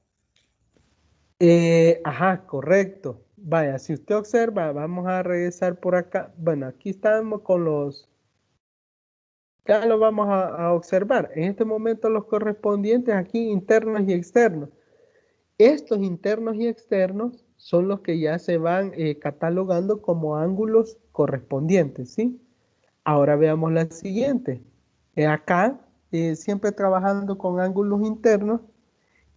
Speaker 1: Ajá, correcto. Vaya, si usted observa, vamos a regresar por acá. Bueno, aquí estamos con los, ya lo vamos a observar. En este momento los correspondientes aquí internos y externos. Estos internos y externos son los que ya se van catalogando como ángulos correspondientes, ¿sí? Ahora veamos la siguiente. Acá, siempre trabajando con ángulos internos,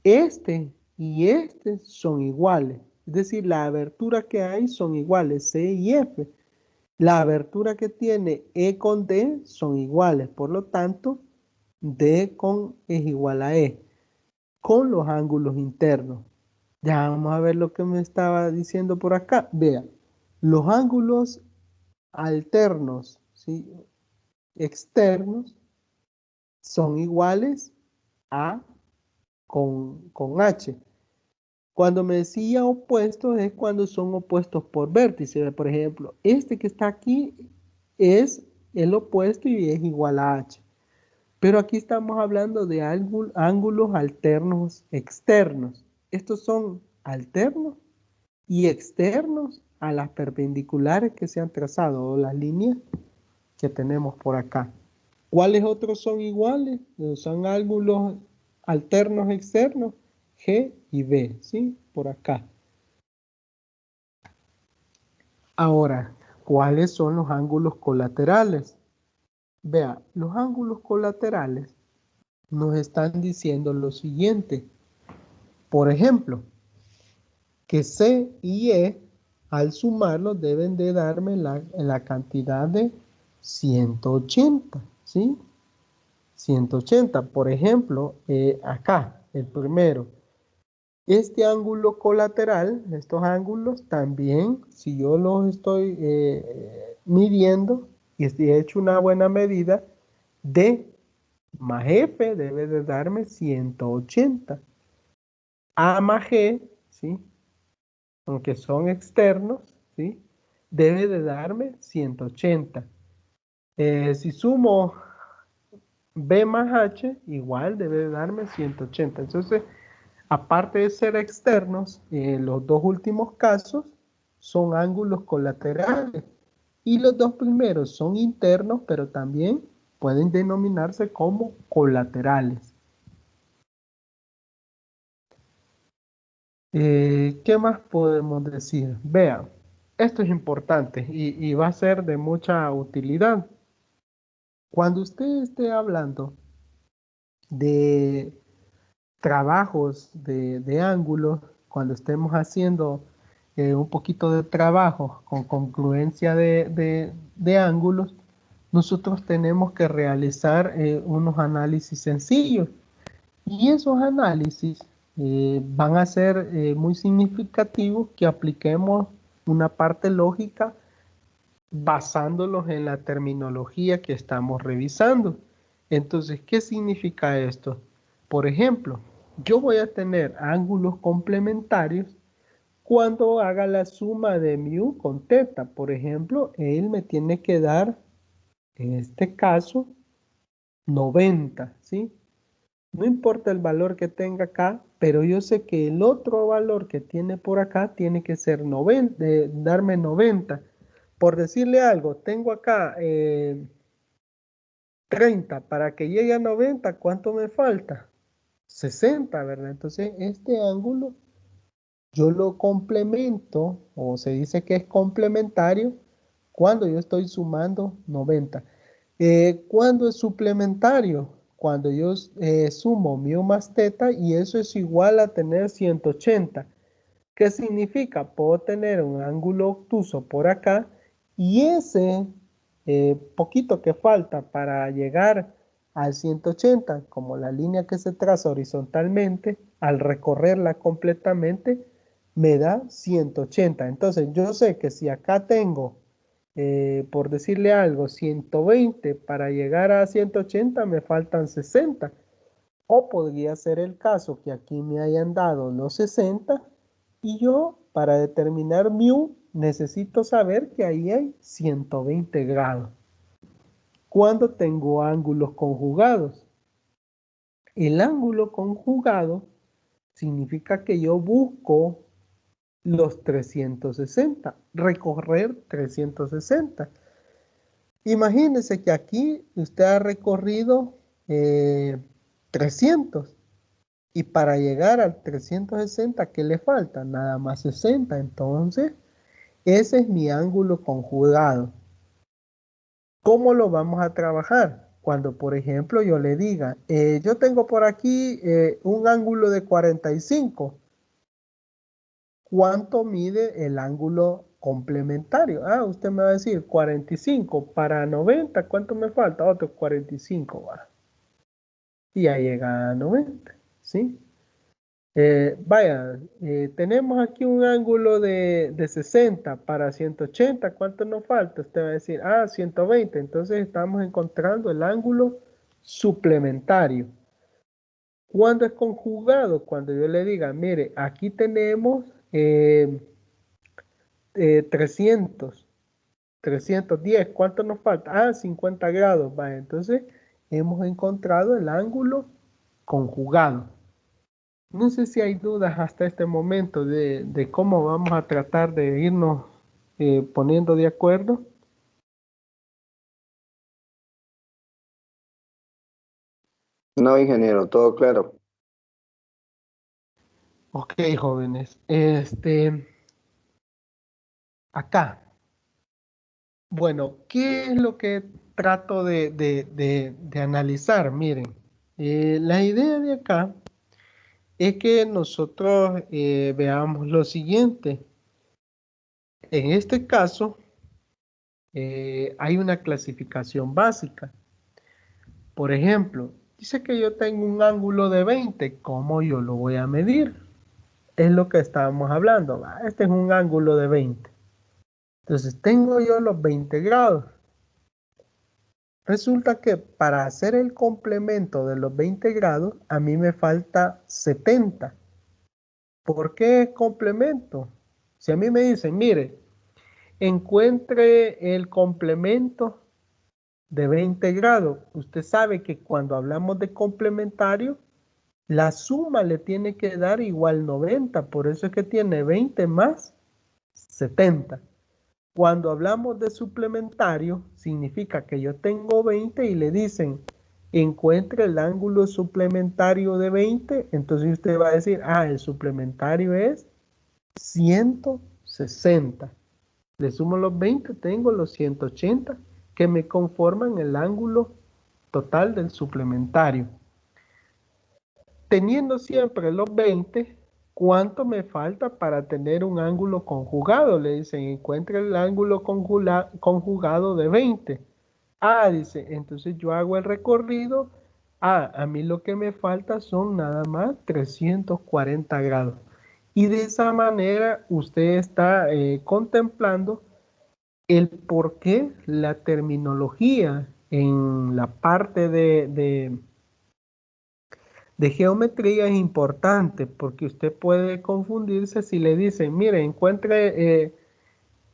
Speaker 1: este y este son iguales. Es decir, la abertura que hay son iguales, C y F. La abertura que tiene E con D son iguales. Por lo tanto, D con es igual a E. Con los ángulos internos. Ya vamos a ver lo que me estaba diciendo por acá. Vea, Los ángulos alternos, ¿sí? Externos, son iguales a con H. Cuando me decía opuestos es cuando son opuestos por vértice. Por ejemplo, este que está aquí es el opuesto y es igual a H. Pero aquí estamos hablando de ángulos alternos externos. Estos son alternos y externos a las perpendiculares que se han trazado o las líneas que tenemos por acá. ¿Cuáles otros son iguales? Son ángulos alternos externos, G y B, ¿sí? Por acá. Ahora, ¿cuáles son los ángulos colaterales? Vea, los ángulos colaterales nos están diciendo lo siguiente. Por ejemplo, que C y E, al sumarlos, deben de darme la cantidad de 180, ¿sí? 180, por ejemplo, acá, el primero. Este ángulo colateral, estos ángulos también, si yo los estoy midiendo y he hecho una buena medida, D más F debe de darme 180. A más G, ¿sí? Aunque son externos, ¿sí? Debe de darme 180. Si sumo B más H, igual debe de darme 180. Entonces, aparte de ser externos, los dos últimos casos son ángulos colaterales. Y los dos primeros son internos, pero también pueden denominarse como colaterales. ¿Qué más podemos decir? Vean, esto es importante y va a ser de mucha utilidad. Cuando usted esté hablando de trabajos de ángulos, cuando estemos haciendo un poquito de trabajo con congruencia de ángulos, nosotros tenemos que realizar unos análisis sencillos. Y esos análisis van a ser muy significativos que apliquemos una parte lógica basándolos en la terminología que estamos revisando. Entonces, ¿qué significa esto? Por ejemplo, yo voy a tener ángulos complementarios cuando haga la suma de mu con teta. Por ejemplo, él me tiene que dar, en este caso, 90, ¿sí? No importa el valor que tenga acá, pero yo sé que el otro valor que tiene por acá tiene que ser 90, darme 90. Por decirle algo, tengo acá 30. Para que llegue a 90, ¿cuánto me falta? 60, ¿verdad? Entonces, este ángulo yo lo complemento, o se dice que es complementario, cuando yo estoy sumando 90. ¿Cuándo es suplementario? Cuando yo sumo mu más teta y eso es igual a tener 180. ¿Qué significa? Puedo tener un ángulo obtuso por acá y ese poquito que falta para llegar al 180, como la línea que se traza horizontalmente, al recorrerla completamente, me da 180. Entonces yo sé que si acá tengo, por decirle algo, 120 para llegar a 180, me faltan 60. O podría ser el caso que aquí me hayan dado los 60 y yo, para determinar mu, necesito saber que ahí hay 120 grados. Cuando tengo ángulos conjugados, el ángulo conjugado significa que yo busco los 360, recorrer 360. Imagínense que aquí usted ha recorrido 300. Y para llegar al 360, ¿qué le falta? Nada más 60. Entonces, ese es mi ángulo conjugado. ¿Cómo lo vamos a trabajar? Cuando, por ejemplo, yo le diga, yo tengo por aquí un ángulo de 45. ¿Cuánto mide el ángulo complementario? Usted me va a decir 45 para 90. ¿Cuánto me falta? Otro 45. Va. Y ya llega a 90. ¿Sí? Vaya, tenemos aquí un ángulo de 60 para 180. ¿Cuánto nos falta? Usted va a decir, 120. Entonces estamos encontrando el ángulo suplementario. ¿Cuándo es conjugado? Cuando yo le diga, mire, aquí tenemos 300, 310. ¿Cuánto nos falta? 50 grados. Vaya, entonces hemos encontrado el ángulo conjugado. No sé si hay dudas hasta este momento de cómo vamos a tratar de irnos poniendo de acuerdo.
Speaker 3: No, ingeniero, todo claro.
Speaker 1: Ok, jóvenes. Acá. Bueno, ¿qué es lo que trato de analizar? Miren, la idea de acá es que nosotros veamos lo siguiente. En este caso, hay una clasificación básica. Por ejemplo, dice que yo tengo un ángulo de 20. ¿Cómo yo lo voy a medir? Es lo que estábamos hablando. Este es un ángulo de 20. Entonces, tengo yo los 20 grados. Resulta que para hacer el complemento de los 20 grados, a mí me falta 70. ¿Por qué complemento? Si a mí me dicen, mire, encuentre el complemento de 20 grados. Usted sabe que cuando hablamos de complementario, la suma le tiene que dar igual 90. Por eso es que tiene 20 más 70. Cuando hablamos de suplementario, significa que yo tengo 20 y le dicen, encuentre el ángulo suplementario de 20. Entonces usted va a decir, el suplementario es 160. Le sumo los 20, tengo los 180 que me conforman el ángulo total del suplementario. Teniendo siempre los 20, ¿cuánto me falta para tener un ángulo conjugado? Le dicen, encuentre el ángulo conjugado de 20. Dice, entonces yo hago el recorrido. A mí lo que me falta son nada más 340 grados. Y de esa manera usted está contemplando el por qué la terminología en la parte de geometría es importante, porque usted puede confundirse si le dicen, mire, encuentre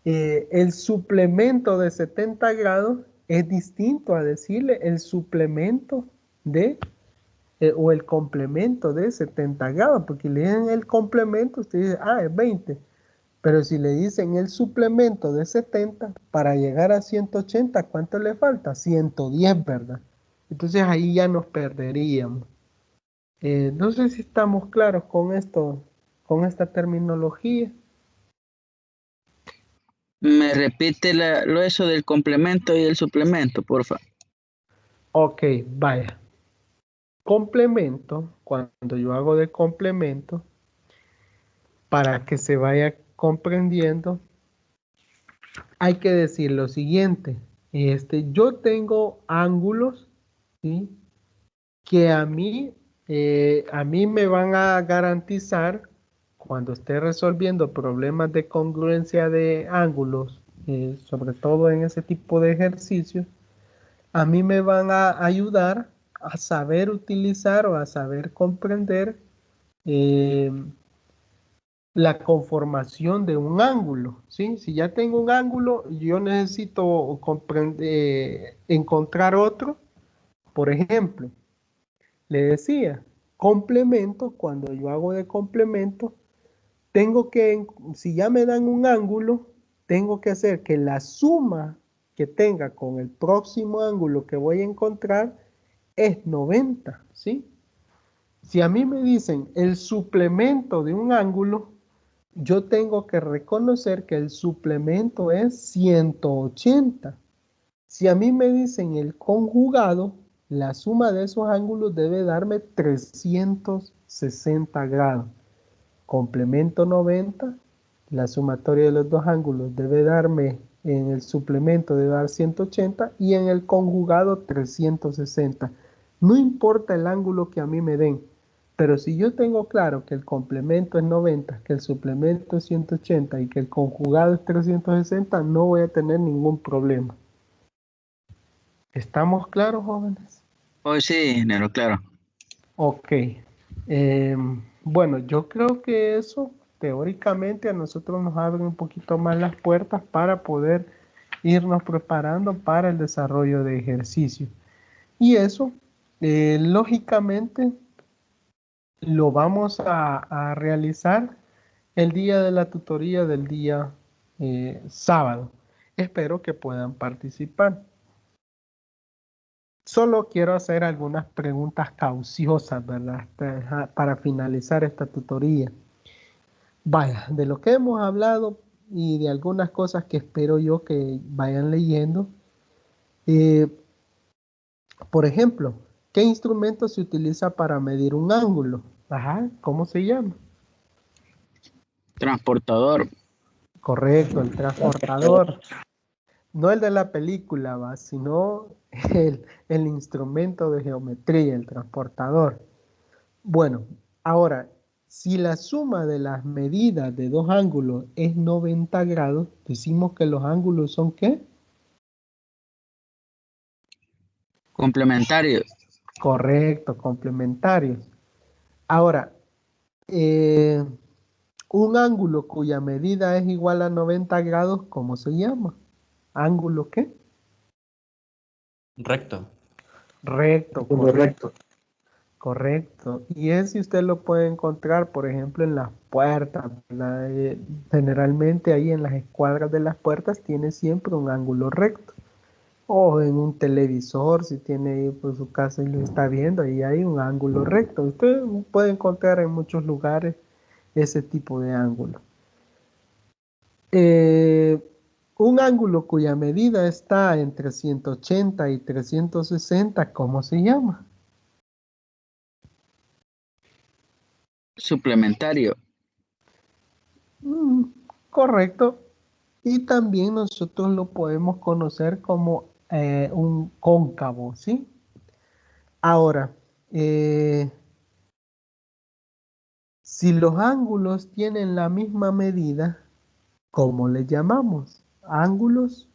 Speaker 1: el suplemento de 70 grados, es distinto a decirle el suplemento o el complemento de 70 grados, porque le dicen el complemento, usted dice, es 20. Pero si le dicen el suplemento de 70, para llegar a 180, ¿cuánto le falta? 110, ¿verdad? Entonces ahí ya nos perderíamos. No sé si estamos claros con esto, con esta terminología.
Speaker 7: Me repite eso del complemento y el suplemento, porfa.
Speaker 1: Ok, vaya. Complemento, cuando yo hago de complemento, para que se vaya comprendiendo, hay que decir lo siguiente. Yo tengo ángulos, ¿sí?, que a mí me van a garantizar, cuando esté resolviendo problemas de congruencia de ángulos, sobre todo en ese tipo de ejercicios, a mí me van a ayudar a saber utilizar o a saber comprender la conformación de un ángulo, ¿sí? Si ya tengo un ángulo, yo necesito encontrar otro. Por ejemplo, le decía, complemento, cuando yo hago de complemento, tengo que, si ya me dan un ángulo, tengo que hacer que la suma que tenga con el próximo ángulo que voy a encontrar es 90, ¿sí? Si a mí me dicen el suplemento de un ángulo, yo tengo que reconocer que el suplemento es 180. Si a mí me dicen el conjugado, la suma de esos ángulos debe darme 360 grados. Complemento 90, la sumatoria de los dos ángulos debe darme, en el suplemento debe dar 180 y en el conjugado 360. No importa el ángulo que a mí me den, Pero si yo tengo claro que el complemento es 90, que el suplemento es 180 y que el conjugado es 360, no voy a tener ningún problema. ¿Estamos claros, jóvenes?
Speaker 7: Oh, sí, ingeniero, claro.
Speaker 1: Ok. Bueno, yo creo que eso teóricamente a nosotros nos abre un poquito más las puertas para poder irnos preparando para el desarrollo de ejercicio. Y eso, lógicamente, lo vamos a realizar el día de la tutoría del día sábado. Espero que puedan participar. Solo quiero hacer algunas preguntas cauciosas, ¿verdad? Para finalizar esta tutoría. Vaya, de lo que hemos hablado y de algunas cosas que espero yo que vayan leyendo. eh, por ejemplo, ¿qué instrumento se utiliza para medir un ángulo? Ajá, ¿cómo se llama?
Speaker 7: Transportador.
Speaker 1: Correcto, el transportador. No el de la película, ¿va? Sino el instrumento de geometría, el transportador. Bueno, ahora, si la suma de las medidas de dos ángulos es 90 grados, decimos que los ángulos son ¿qué?
Speaker 7: Complementario.
Speaker 1: Correcto, complementarios. Ahora, eh, un ángulo cuya medida es igual a 90 grados, ¿cómo se llama? ¿Ángulo qué?
Speaker 5: Recto.
Speaker 1: Recto, correcto.
Speaker 4: Correcto.
Speaker 1: Correcto. Y ese usted lo puede encontrar, por ejemplo, en las puertas, ¿verdad? Generalmente ahí en las escuadras de las puertas tiene siempre un ángulo recto. O en un televisor, si tiene ahí por su casa y lo está viendo, ahí hay un ángulo recto. Usted puede encontrar en muchos lugares ese tipo de ángulo. Eh, un ángulo cuya medida está entre 180 y 360, ¿cómo se llama?
Speaker 7: Suplementario.
Speaker 1: Mm, correcto. Y también nosotros lo podemos conocer como un cóncavo, ¿sí? Ahora, si los ángulos tienen la misma medida, ¿cómo le llamamos? Ángulos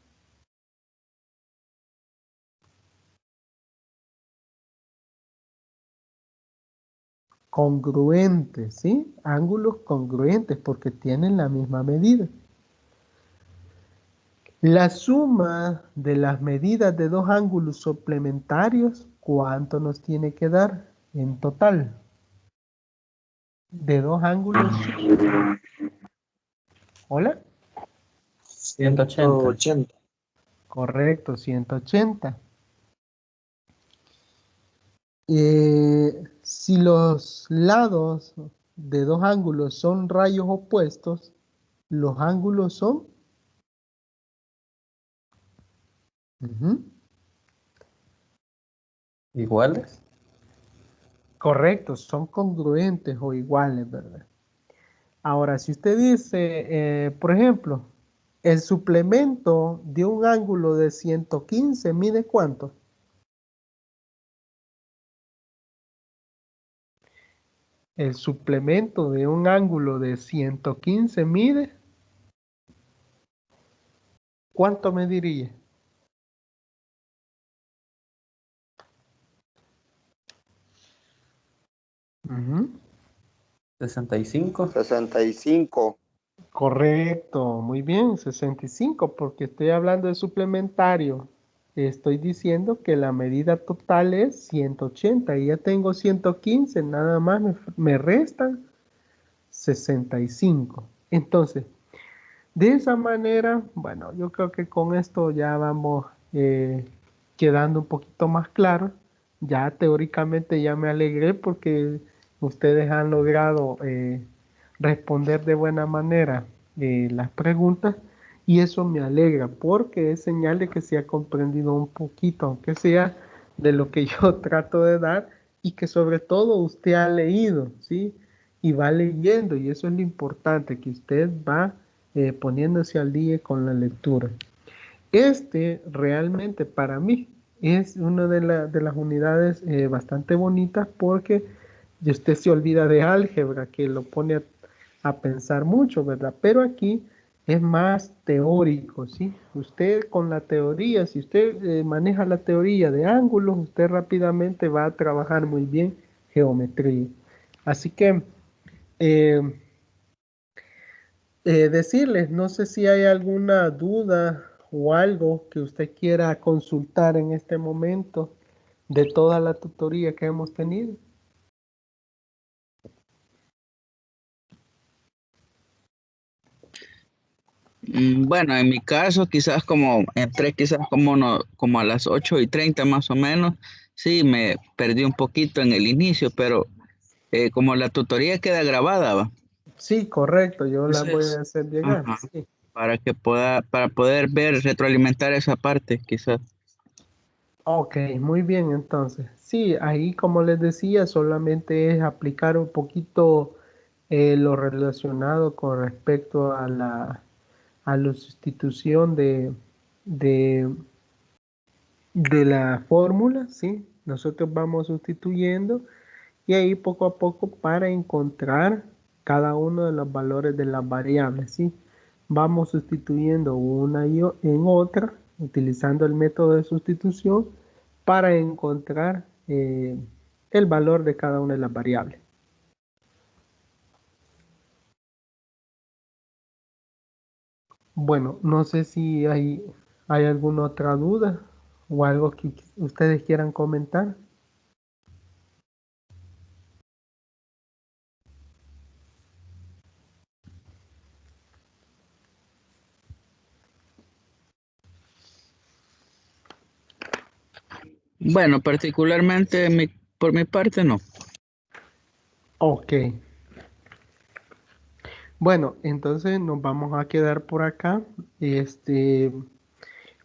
Speaker 1: congruentes, ¿sí? Ángulos congruentes porque tienen la misma medida. La suma de las medidas de dos ángulos suplementarios, ¿cuánto nos tiene que dar en total? De dos ángulos. ¿Hola?
Speaker 5: 180.
Speaker 4: 180.
Speaker 1: Correcto, 180. Si los lados de dos ángulos son rayos opuestos, los ángulos son ujú,
Speaker 5: ¿Iguales?
Speaker 1: correctos, son congruentes o iguales, ¿verdad? Ahora, si usted dice, por ejemplo, el suplemento de un ángulo de 115 mide ¿cuánto? El suplemento de un ángulo de 115 mide ¿cuánto mediría? Ujú.
Speaker 5: 65.
Speaker 3: 65.
Speaker 1: Correcto, muy bien, 65, porque estoy hablando de suplementario. Estoy diciendo que la medida total es 180 y ya tengo 115, nada más me restan 65. Entonces, de esa manera, bueno, yo creo que con esto ya vamos quedando un poquito más claro. Ya teóricamente ya me alegré porque ustedes han logrado responder de buena manera las preguntas y eso me alegra porque es señal de que se ha comprendido un poquito, aunque sea de lo que yo trato de dar y que sobre todo usted ha leído, ¿sí? Y va leyendo y eso es lo importante, que usted va poniéndose al día con la lectura. Este realmente para mí es una de las unidades bastante bonitas porque y usted se olvida de álgebra, que lo pone a pensar mucho, ¿verdad? Pero aquí es más teórico, ¿sí? Usted con la teoría, si usted maneja la teoría de ángulos, usted rápidamente va a trabajar muy bien geometría. Así que eh, decirles, no sé si hay alguna duda o algo que usted quiera consultar en este momento de toda la tutoría que hemos tenido.
Speaker 7: Bueno, en mi caso, quizás como entré quizás como, no, como a las 8:30 más o menos, sí, me perdí un poquito en el inicio, pero como la tutoría queda grabada, ¿va?
Speaker 1: Sí, correcto, yo la voy
Speaker 7: Entonces,
Speaker 1: a hacer llegar.
Speaker 7: ajá,
Speaker 1: Sí.
Speaker 7: para poder ver, retroalimentar esa parte, quizás.
Speaker 1: Ok, muy bien, entonces. Sí, ahí como les decía, solamente es aplicar un poquito lo relacionado con respecto a la sustitución de, de la fórmula, ¿sí? Nosotros vamos sustituyendo y ahí poco a poco para encontrar cada uno de los valores de las variables, ¿sí? Vamos sustituyendo una en otra, utilizando el método de sustitución para encontrar el valor de cada una de las variables. Bueno, no sé si hay alguna otra duda o algo que ustedes quieran comentar.
Speaker 7: Bueno, particularmente por mi parte no.
Speaker 1: Ok. Bueno, entonces nos vamos a quedar por acá. Este,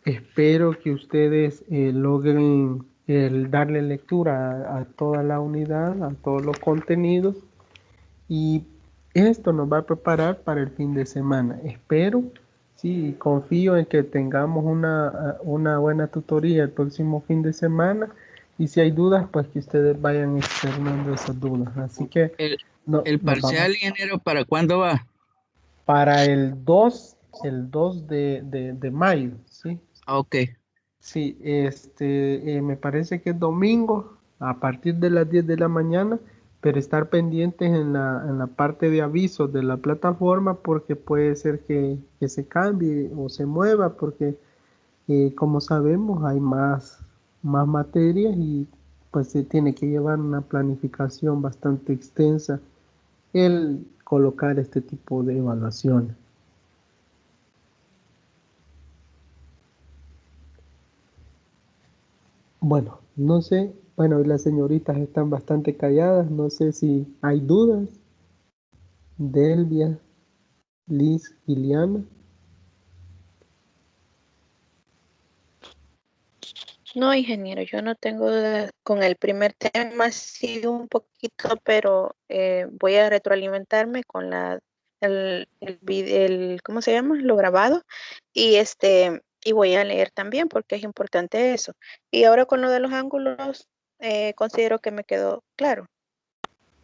Speaker 1: espero que ustedes logren el darle lectura a toda la unidad, a todos los contenidos y esto nos va a preparar para el fin de semana. Espero, sí, y confío en que tengamos una buena tutoría el próximo fin de semana y si hay dudas, pues que ustedes vayan externando esas dudas. Así que
Speaker 7: El,
Speaker 1: no,
Speaker 7: el
Speaker 1: nos vamos.
Speaker 7: parcial ingeniero, ¿para cuándo va?
Speaker 1: Para el 2 de mayo, ¿sí?
Speaker 7: Ah, ok.
Speaker 1: Sí, me parece que es domingo a partir de las 10 de la mañana, pero estar pendientes en la parte de avisos de la plataforma porque puede ser que se cambie o se mueva porque como sabemos hay más materias y pues se tiene que llevar una planificación bastante extensa el colocar este tipo de evaluaciones. Bueno, no sé, bueno, y las señoritas están bastante calladas, no sé si hay dudas. Delvia, Liz, Iliana.
Speaker 2: No, ingeniero, yo no tengo dudas con el primer tema, sí un poquito, pero voy a retroalimentarme con ¿cómo se llama? Lo grabado y y voy a leer también porque es importante eso. Y ahora con lo de los ángulos, considero que me quedó claro.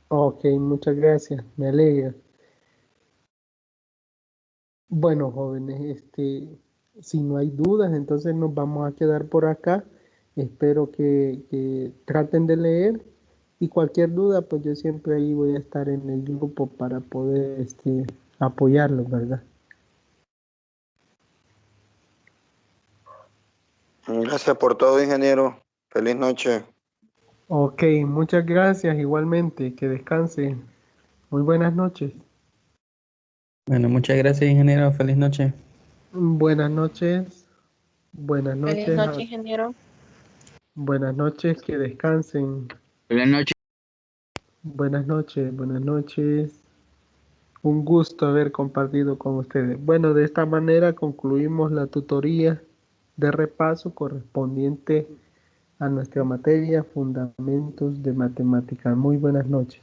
Speaker 1: Ok, muchas gracias, me alegra. Bueno, jóvenes, si no hay dudas, entonces nos vamos a quedar por acá. Espero que traten de leer y cualquier duda, pues yo siempre ahí voy a estar en el grupo para poder apoyarlos, ¿verdad?
Speaker 3: Gracias por todo, ingeniero. Feliz noche.
Speaker 1: Ok, muchas gracias igualmente, que descansen. Muy buenas noches.
Speaker 5: Bueno, muchas gracias, ingeniero. Feliz noche.
Speaker 1: Buenas noches. Buenas
Speaker 2: Feliz
Speaker 1: noches.
Speaker 2: noche, ingeniero.
Speaker 1: Buenas noches, que descansen.
Speaker 7: Buenas noches.
Speaker 1: Buenas noches, buenas noches. Un gusto haber compartido con ustedes. Bueno, de esta manera concluimos la tutoría de repaso correspondiente a nuestra materia Fundamentos de Matemáticas. Muy buenas noches.